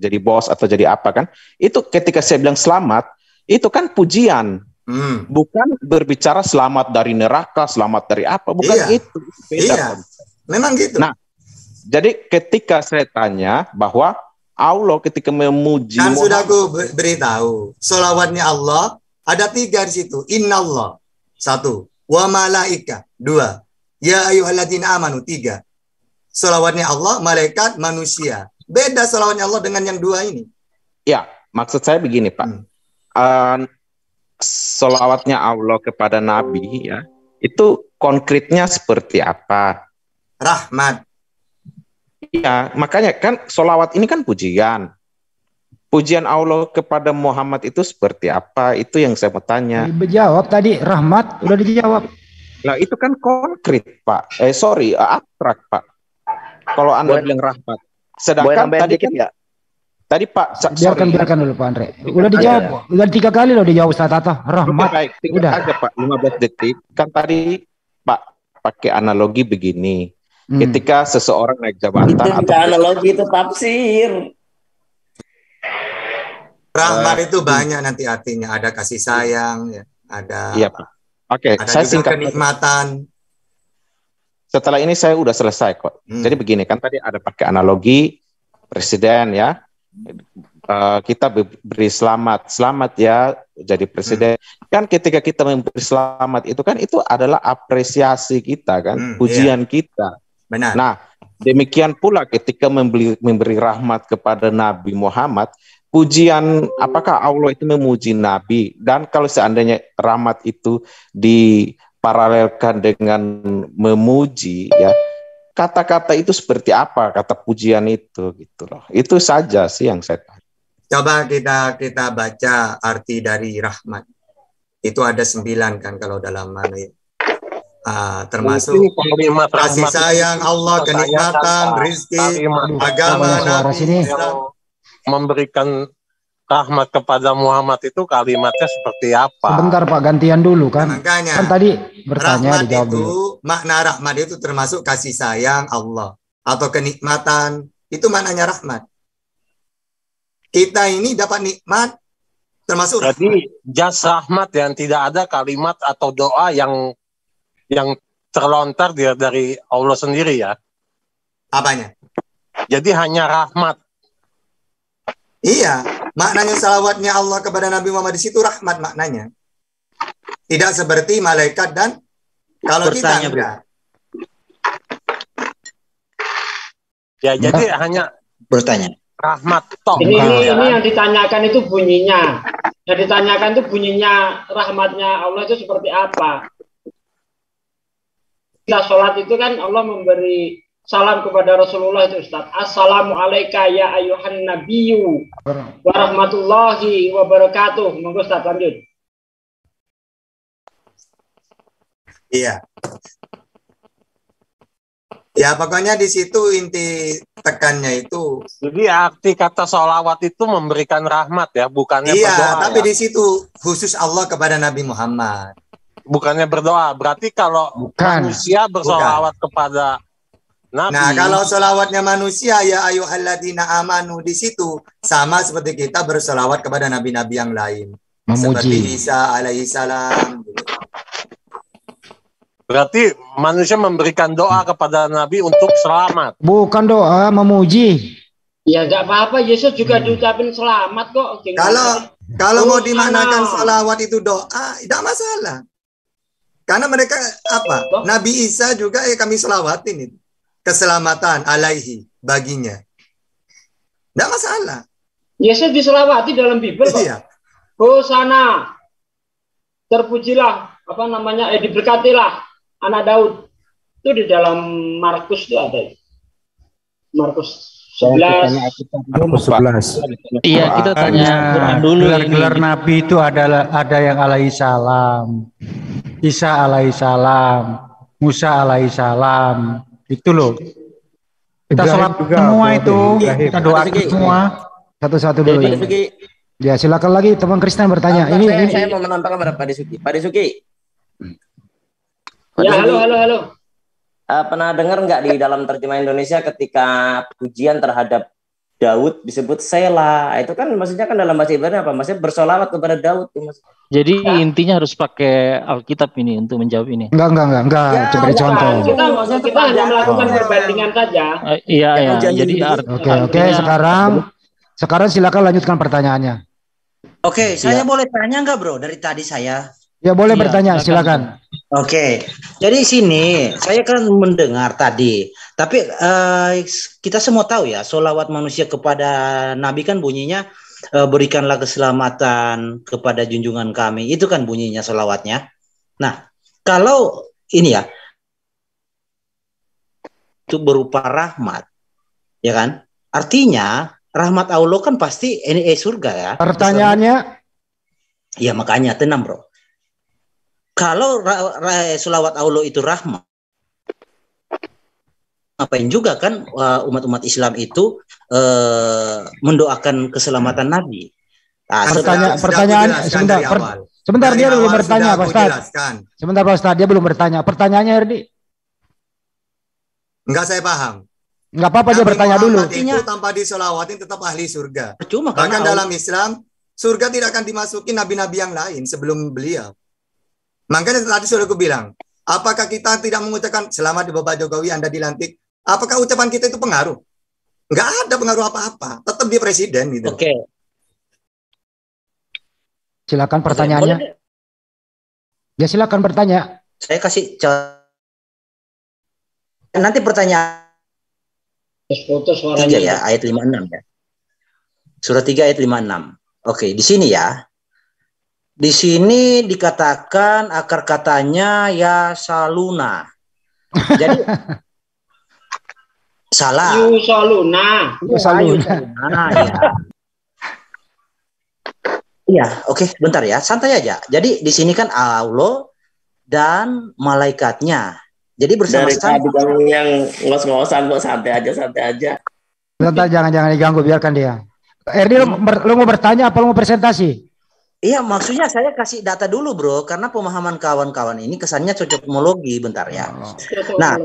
jadi bos atau jadi apa kan. Itu ketika saya bilang selamat, itu kan pujian. Bukan berbicara selamat dari neraka, selamat dari apa. Bukan itu. Beda, memang gitu. Nah, jadi ketika saya tanya bahwa Allah ketika memuji kan sudah aku beritahu, sholawatnya Allah ada 3 di situ. Innallah 1, wa malaika 2, ya ayyuhalladzina amanu 3. Sholawatnya Allah, malaikat, manusia. Beda sholawatnya Allah dengan yang 2 ini. Ya, maksud saya begini Pak. Sholawatnya Allah kepada Nabi ya, itu konkretnya seperti apa? Rahmat. Ya, makanya kan sholawat ini kan pujian. Pujian Allah kepada Muhammad itu seperti apa? Itu yang saya mau tanya. Dijawab tadi, rahmat, udah dijawab. Nah, itu kan konkret, Pak. Abstrak, Pak. Kalau Anda bilang rahmat. Sedangkan tadi kan ya. Tadi Pak, biarkan dulu Pak Andre. Udah dijawab. Udah 3 kali loh dijawab Ustaz Tata. Rahmat. Baik, udah aja Pak, 15 detik. Kan tadi Pak pakai analogi begini. Ketika seseorang naik jabatan atau analogi itu tafsir. Rahmat itu banyak nanti artinya, ada kasih sayang ya. ada Iya, Pak. Oke, ada saya juga singkat. kenikmatan. Setelah ini saya udah selesai kok. Jadi begini kan tadi ada pakai analogi presiden ya. Kita beri selamat ya jadi presiden. Kan ketika kita memberi selamat itu kan itu adalah apresiasi kita kan, pujian kita. Benar. Nah, demikian pula ketika memberi rahmat kepada Nabi Muhammad, pujian apakah Allah itu memuji Nabi? Dan kalau seandainya rahmat itu diparalelkan dengan memuji ya, kata-kata itu seperti apa kata pujian itu gitu loh. Itu saja sih yang saya tahu. Coba kita baca arti dari rahmat. Itu ada 9 kan kalau dalam termasuk kasih sayang Allah, kenikmatan, rizki, agama, Nabi, memberikan rahmat kepada Muhammad itu kalimatnya seperti apa? Sebentar Pak, gantian dulu kan. Makanya, kan tadi bertanya rahmat dijawab itu, dulu. makna rahmat itu termasuk kasih sayang Allah atau kenikmatan. Itu maknanya rahmat. Kita ini dapat nikmat termasuk rahmat. Jadi jas rahmat yang tidak ada kalimat atau doa yang terlontar dari Allah sendiri ya. Apanya? Jadi hanya rahmat. Iya, maknanya salawatnya Allah kepada Nabi Muhammad di situ rahmat maknanya. Tidak seperti malaikat dan kalau kita enggak. Ya, jadi hanya bertanya. Rahmat toh. Ini yang ditanyakan itu bunyinya. Yang ditanyakan itu bunyinya rahmatnya Allah itu seperti apa? Kita sholat itu kan Allah memberi salam kepada Rasulullah itu Ustaz. Assalamualaikum ya ayuhan nabiyyu wa rahmatullahi wa barakatuh. Monggo Ustaz lanjut. Iya. Ya pokoknya di situ inti tekannya itu. Jadi arti kata sholawat itu memberikan rahmat ya, bukannya iya, berdoa. Tapi ya? Di situ khusus Allah kepada Nabi Muhammad. Bukannya berdoa. Berarti kalau manusia bersolawat kepada Nabi. Nah kalau sholawatnya manusia ya ayyuhalladzina amanu di situ sama seperti kita bersolawat kepada nabi-nabi yang lain. Memuji. Seperti Isa alaihissalam. Berarti manusia memberikan doa kepada Nabi untuk selamat. Bukan doa, memuji. Ya nggak apa-apa, Yesus juga diucapin selamat kok. Kalau mau dimaknakan salawat itu doa, tidak masalah. Karena mereka apa? Nabi Isa juga kami selawatin itu. Keselamatan alaihi baginya. Tidak masalah. Yesus diselawati dalam Bible kok. Iya. Hosana. Terpujilah, diberkatilah anak Daud. Itu di dalam Markus itu ada. Markus 11. Markus 11. Iya, kita tanya Quran dulu. Gelar-gelar Nabi itu ada yang alaihissalam, Isa alaihissalam, Musa alaihissalam. Itu loh. Kita sholat semua itu, kita doakan semua. Satu-satu dulu. Ya silakan lagi teman Kristen bertanya. Saya mau menambahkan kepada Pak Disuki. Pak Disuki. Ya halo. Pernah dengar nggak di dalam terjemahan Indonesia ketika pujian terhadap Daud disebut Sela? Itu kan maksudnya kan dalam bahasa Ibrani apa? Maksudnya bersolawat kepada Daud. Jadi intinya harus pakai Alkitab ini untuk menjawab ini. Enggak. Coba contoh. Kita hanya melakukan perbandingan saja. Iya. Jadi Oke. Sekarang silakan lanjutkan pertanyaannya. Oke, saya boleh tanya nggak bro dari tadi saya? Ya boleh bertanya, silakan. Oke, jadi sini saya kan mendengar tadi, tapi kita semua tahu ya, sholawat manusia kepada Nabi kan bunyinya berikanlah keselamatan kepada junjungan kami, itu kan bunyinya sholawatnya. Nah, kalau ini ya, itu berupa rahmat, ya kan? Artinya rahmat Allah kan pasti ini surga ya. Pertanyaannya? Ya makanya tenang bro. Kalau sholawat Allah itu rahmat, ngapain juga kan umat-umat Islam itu mendoakan keselamatan Nabi. Nah, pertanyaan sebentar dia belum bertanya Pak Ustaz. Sebentar Pak Ustaz, dia belum bertanya. Pertanyaannya Erdi. Enggak saya paham. Enggak apa-apa dia bertanya dulu. Itu tanpa disolawatin tetap ahli surga. Cuma bahkan dalam Islam surga tidak akan dimasuki nabi-nabi yang lain sebelum beliau. Makanya tadi sudah aku bilang, apakah kita tidak mengucapkan selamat di Bapak Jokowi Anda dilantik? Apakah ucapan kita itu pengaruh? Nggak ada pengaruh apa-apa. Tetap dia presiden gitu. Oke. Silakan pertanyaannya. Ya silakan bertanya. Saya kasih nanti pertanyaan Putus suaranya. 3 ya, ayat 56 ya. Surah 3 ayat 56. Oke, di sini ya. Di sini dikatakan akar katanya ya saluna. Jadi salah. Yusaluna. Yusaluna ya. Iya, oke, bentar ya, santai aja. Jadi di sini kan Allah dan malaikatnya. Jadi bersama-sama. Dari tadi yang ngos-ngosan kok santai aja. Bentar, jangan diganggu, biarkan dia. Erdi, lu mau bertanya apa lu mau presentasi? Iya, maksudnya saya kasih data dulu, bro, karena pemahaman kawan-kawan ini kesannya cocokmologi, bentar ya. Nah,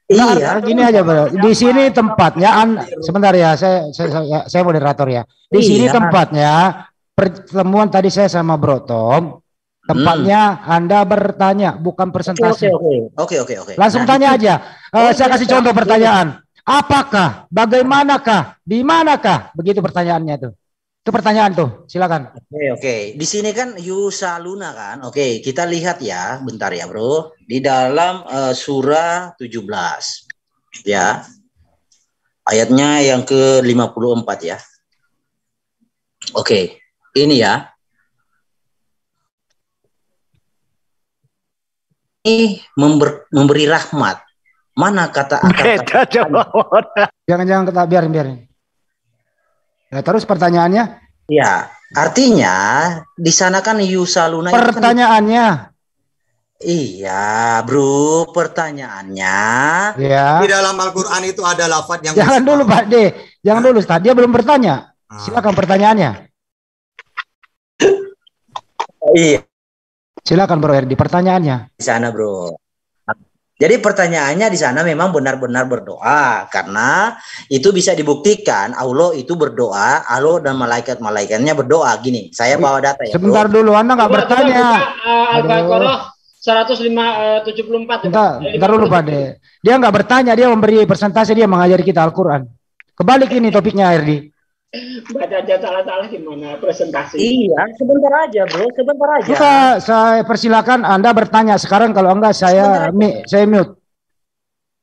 iya, gini aja, bro. Di sini tempatnya, sebentar ya, saya moderator ya. Di sini tempatnya pertemuan tadi saya sama Bro Tom. Tempatnya Anda bertanya, bukan presentasi. Oke. Langsung tanya aja. Saya kasih contoh pertanyaan. Apakah, bagaimanakah, di manakah? Begitu pertanyaannya tuh. Itu pertanyaan tuh, silakan. Oke. Di sini kan yusaluna kan. Oke, kita lihat ya, bentar ya, Bro. Di dalam surah 17. Ya. Ayatnya yang ke-54 ya. Oke. Ini ya. Ini memberi rahmat. Mana kata akar? Jangan kita biarin. Nah, terus pertanyaannya? Ya, artinya di sana kan yusaluna. Pertanyaannya? Iya, bro. Pertanyaannya. Ya. Di dalam Al-Quran itu ada lafaz yang. Jangan dulu, Pak D. Jangan dulu, Ustaz. Dia belum bertanya. Silakan pertanyaannya. Iya. Silakan Bro Erdi, pertanyaannya. Di sana, Bro. Jadi pertanyaannya di sana memang benar-benar berdoa karena itu bisa dibuktikan Allah itu berdoa, Allah dan malaikat-malaikatnya berdoa. Gini, saya bawa data ya. Sebentar bro. dulu, Anda nggak bertanya. Al-Baqarah 174. Bentar dulu Pak De. Dia nggak bertanya, dia memberi presentasi, dia mengajari kita Al-Quran. Kebalik ini topiknya Erdi. Baca aja salah-salah gimana presentasi. Iya, sebentar aja bro, sebentar aja. Maka saya persilakan Anda bertanya sekarang, kalau enggak saya mute.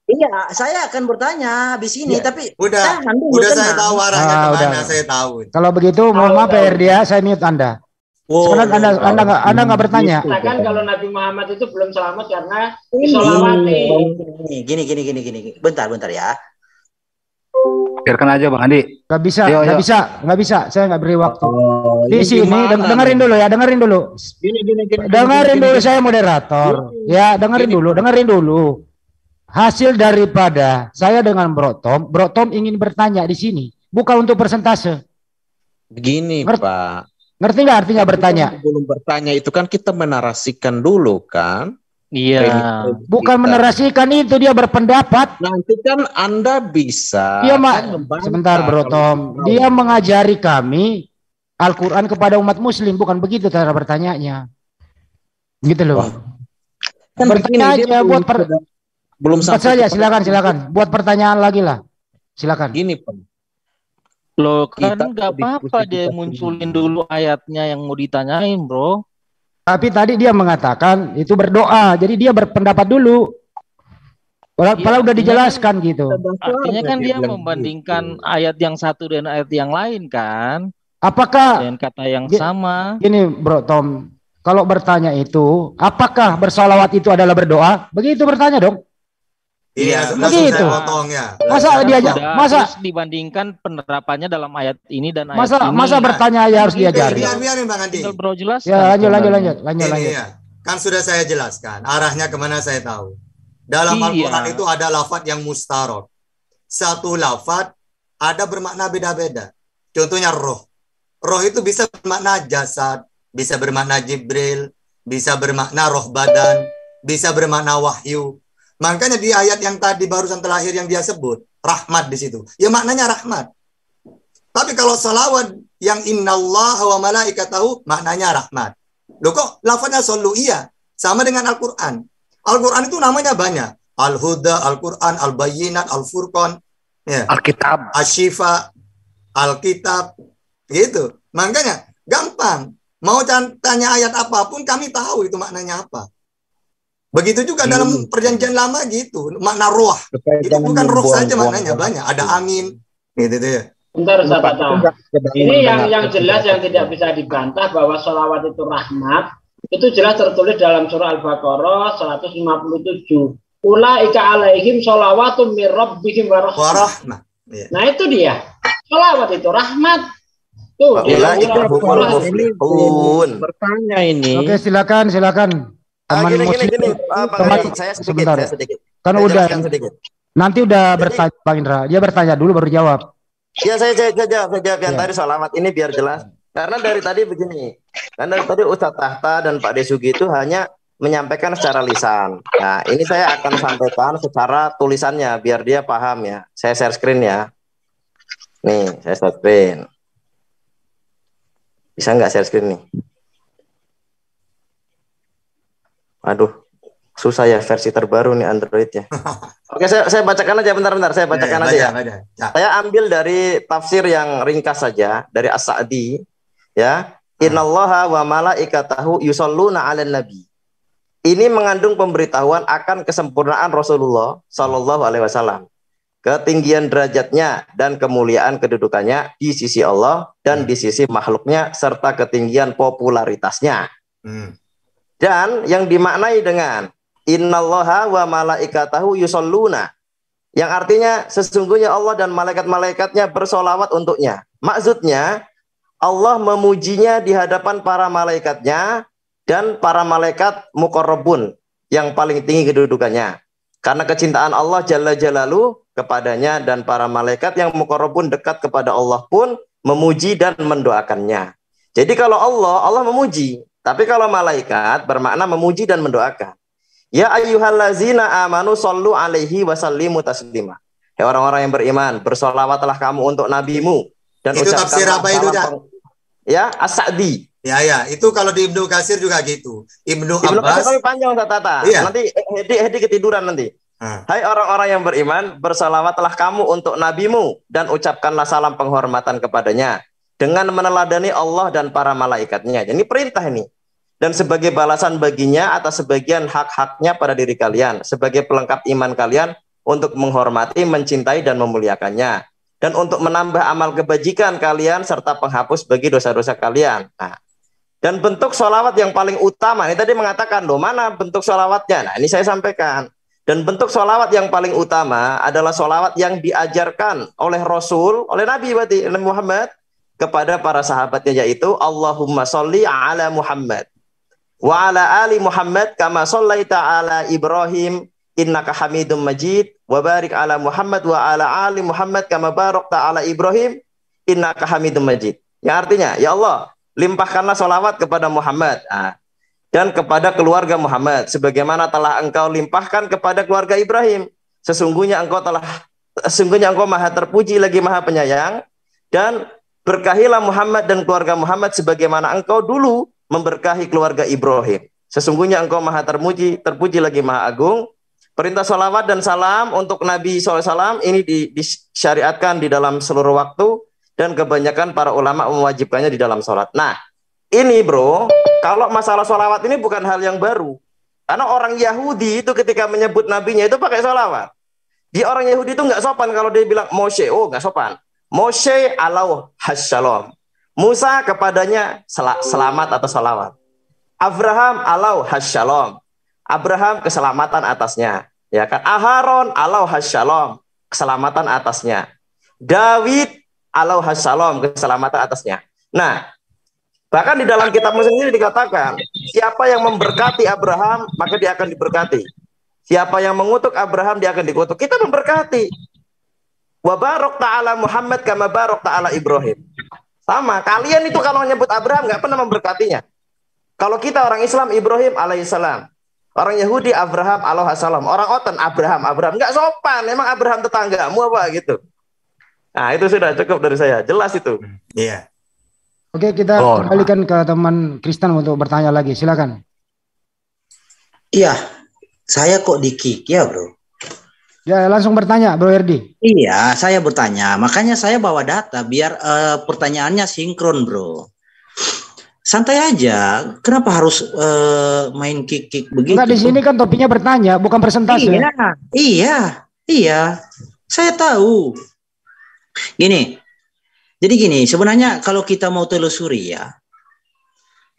Iya, saya akan bertanya habis ini, tapi udah saya tahu arahnya kemana, saya tahu. Kalau begitu mohon maaf ya Erdi ya, saya mute Anda. Sekarang Anda nggak bertanya. Kan kalau Nabi Muhammad itu belum selamat karena disolawati. Gini. Bentar ya. Biarkan aja Bang Andi. Nggak bisa. Saya nggak beri waktu. Di sini dengerin dulu ya, dengerin dulu. Dengerin dulu, saya moderator. Ya, dengerin dulu. Hasil daripada saya dengan Bro Tom ingin bertanya di sini, bukan untuk persentase. Begini, Pak. Ngerti nggak artinya bertanya? Belum bertanya itu kan kita menarasikan dulu kan? Iya. Bukan menarasikan itu, dia berpendapat. Nanti kan Anda bisa. Dia sebentar Bro Tom. Dia mengajari kami Al-Quran kepada umat Muslim, bukan begitu cara bertanyanya. Gitu loh. Kan bertanya aja buat belum sampai saja. Silakan. Buat pertanyaan lagi lah. Silakan. Gini Pak. Loh kan nggak apa-apa dia munculin dulu ayatnya yang mau ditanyain, bro. Tapi tadi dia mengatakan itu berdoa, jadi dia berpendapat dulu. Padahal udah dijelaskan gitu. Artinya kan dia membandingkan ayat yang satu dengan ayat yang lain kan? Apakah dengan kata yang sama? Gini Bro Tom, kalau bertanya itu, apakah bersolawat itu adalah berdoa? Begitu bertanya dong. Iya, begitu. Masa harus dibandingkan penerapannya dalam ayat ini dan ayat ini. Masa bertanya aja harus diajari. Biarin Bang Andi. Bro jelas. Ya, lanjut. Ya. Kan sudah saya jelaskan arahnya kemana saya tahu. Dalam Al-Quran itu ada lafaz yang mustarok. Satu lafaz ada bermakna beda-beda. Contohnya roh. Roh itu bisa bermakna jasad, bisa bermakna Jibril, bisa bermakna roh badan, bisa bermakna wahyu. Makanya di ayat yang tadi barusan terakhir yang dia sebut, rahmat di situ. Ya maknanya rahmat. Tapi kalau salawat yang innallaha wa malaikatahu maknanya rahmat. Loh kok lafaznya solu iya. sama dengan Al-Quran. Al-Quran itu namanya banyak. Al-Huda, Al-Quran, Al-Bayyinat, Al-Furqan, ya. Alkitab, Asyifa, Alkitab, gitu. Makanya gampang. Mau tanya ayat apapun kami tahu itu maknanya apa. Begitu juga dalam perjanjian lama gitu. Makna roh. Itu bukan roh saja maknanya banyak. Ada angin, gitu ya. Bentar, Ustaz. Ini yang jelas yang tidak bisa dibantah bahwa sholawat itu rahmat. Itu jelas tertulis dalam surah Al-Baqarah 157. Ulaika alaihim sholawatun mir rabbihim wa rahmah. Nah itu dia. Sholawat itu rahmat. Tuh, bertanya ini. Oke, silakan. Gini, saya sedikit. Kan saya udah sedikit. nanti udah bertanya Bang Indra. Dia bertanya dulu baru jawab. Ya, saya jawab yang tadi sholawat ini biar jelas. Karena dari tadi begini. Karena dari tadi Ustadz Tahta dan Pak Desugi itu hanya menyampaikan secara lisan. Nah, ini saya akan sampaikan secara tulisannya biar dia paham ya. Saya share screen ya. Nih, saya share screen. Bisa nggak share screen nih? Aduh, susah ya versi terbaru nih Android ya. Oke, saya bacakan aja bentar. Saya bacakan aja ya. Saya ambil dari tafsir yang ringkas saja dari As-Sa'di ya. Innallaha wa malaikatahu yusholluna 'alan nabi. Ini mengandung pemberitahuan akan kesempurnaan Rasulullah Shallallahu alaihi wasallam, ketinggian derajatnya dan kemuliaan kedudukannya di sisi Allah dan di sisi makhluknya serta ketinggian popularitasnya. Dan yang dimaknai dengan innallaha wa malaikatahu yusholluna, yang artinya sesungguhnya Allah dan malaikat-malaikatnya bersolawat untuknya. Maksudnya Allah memujinya di hadapan para malaikatnya dan para malaikat muqarrabun yang paling tinggi kedudukannya. Karena kecintaan Allah Jalla Jalaluhu kepadanya dan para malaikat yang muqarrabun dekat kepada Allah pun memuji dan mendoakannya. Jadi kalau Allah memuji. Tapi kalau malaikat bermakna memuji dan mendoakan. Ya ayyuhallazina amanu sallu alaihi wa sallimu taslima. Ya orang-orang yang beriman, bersolawatlah kamu untuk nabimu dan itu tafsir apa itu, ya, As-Sa'di. Ya, itu kalau di Ibnu Katsir juga gitu. Ibnu Abbas. Tapi panjang Tata. Iya. Nanti Hedi ketiduran nanti. Hai orang-orang yang beriman, bersalawatlah kamu untuk nabimu dan ucapkanlah salam penghormatan kepadanya dengan meneladani Allah dan para malaikatnya. Jadi perintah ini. Dan sebagai balasan baginya atas sebagian hak-haknya pada diri kalian, sebagai pelengkap iman kalian untuk menghormati, mencintai dan memuliakannya, dan untuk menambah amal kebajikan kalian serta penghapus bagi dosa-dosa kalian. Nah, dan bentuk sholawat yang paling utama, ini tadi mengatakan loh mana bentuk sholawatnya. Nah, ini saya sampaikan. Dan bentuk sholawat yang paling utama adalah sholawat yang diajarkan oleh Rasul, oleh Nabi berarti Nabi Muhammad kepada para sahabatnya, yaitu Allahumma sholli ala Muhammad wa ala ali Muhammad kama shallaita ala Ibrahim innaka Hamidum Majid wa barik ala Muhammad wa ala ali Muhammad kama barakta ala Ibrahim innaka Hamidum Majid. Yang artinya, ya Allah, limpahkanlah sholawat kepada Muhammad dan kepada keluarga Muhammad sebagaimana telah engkau limpahkan kepada keluarga Ibrahim. Sesungguhnya engkau maha terpuji lagi maha penyayang, dan berkahilah Muhammad dan keluarga Muhammad sebagaimana engkau dulu memberkahi keluarga Ibrahim. Sesungguhnya engkau maha terpuji lagi maha agung. Perintah sholawat dan salam untuk Nabi SAW ini disyariatkan di dalam seluruh waktu, dan kebanyakan para ulama mewajibkannya di dalam sholat. Nah, ini bro, kalau masalah sholawat ini bukan hal yang baru. Karena orang Yahudi itu ketika menyebut nabinya itu pakai sholawat. Dia orang Yahudi itu nggak sopan kalau dia bilang Moshe, nggak sopan. Moshe alau hassalom. Musa kepadanya selamat atau sholawat. Abraham alau hassalom. Abraham keselamatan atasnya. Ya kan? Aharon alau hassalom. Keselamatan atasnya. Daud alau hassalom. Keselamatan atasnya. Nah, bahkan di dalam kitab Muslim ini dikatakan, siapa yang memberkati Abraham, maka dia akan diberkati. Siapa yang mengutuk Abraham, dia akan dikutuk. Kita memberkati. Wa barok ta'ala Muhammad kama barok ta'ala Ibrahim. Sama, kalian itu kalau menyebut Abraham nggak pernah memberkatinya. Kalau kita orang Islam, Ibrahim alaihissalam. Orang Yahudi, Abraham alaihissalam. Orang Oten, Abraham. Nggak sopan, emang Abraham tetanggamu apa gitu. Nah, itu sudah cukup dari saya. Jelas itu. Iya. Oke, kita kembalikan ke teman Kristen untuk bertanya lagi. Silakan. Iya, saya kok di-kick ya, Bro. Ya, langsung bertanya, Bro Herdi. Iya, saya bertanya. Makanya saya bawa data biar pertanyaannya sinkron, Bro. Santai aja. Kenapa harus main kick-kick begitu? Enggak, di sini kan topiknya bertanya, bukan presentasi. Iya. Saya tahu. Jadi gini, sebenarnya kalau kita mau telusuri ya,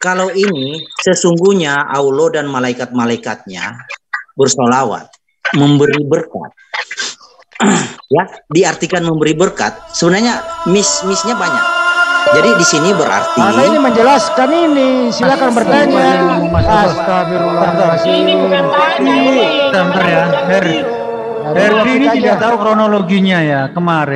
kalau ini sesungguhnya Allah dan malaikat-malaikatnya bersolawat, memberi berkat. Ya, diartikan memberi berkat, sebenarnya misnya banyak. Jadi di sini berarti. Karena ini menjelaskan ini, silakan bertanya. Astagfirullahaladzim. Ini bukan tanya ini. Bentar ya, Herdi ini tidak tahu kronologinya ya kemarin.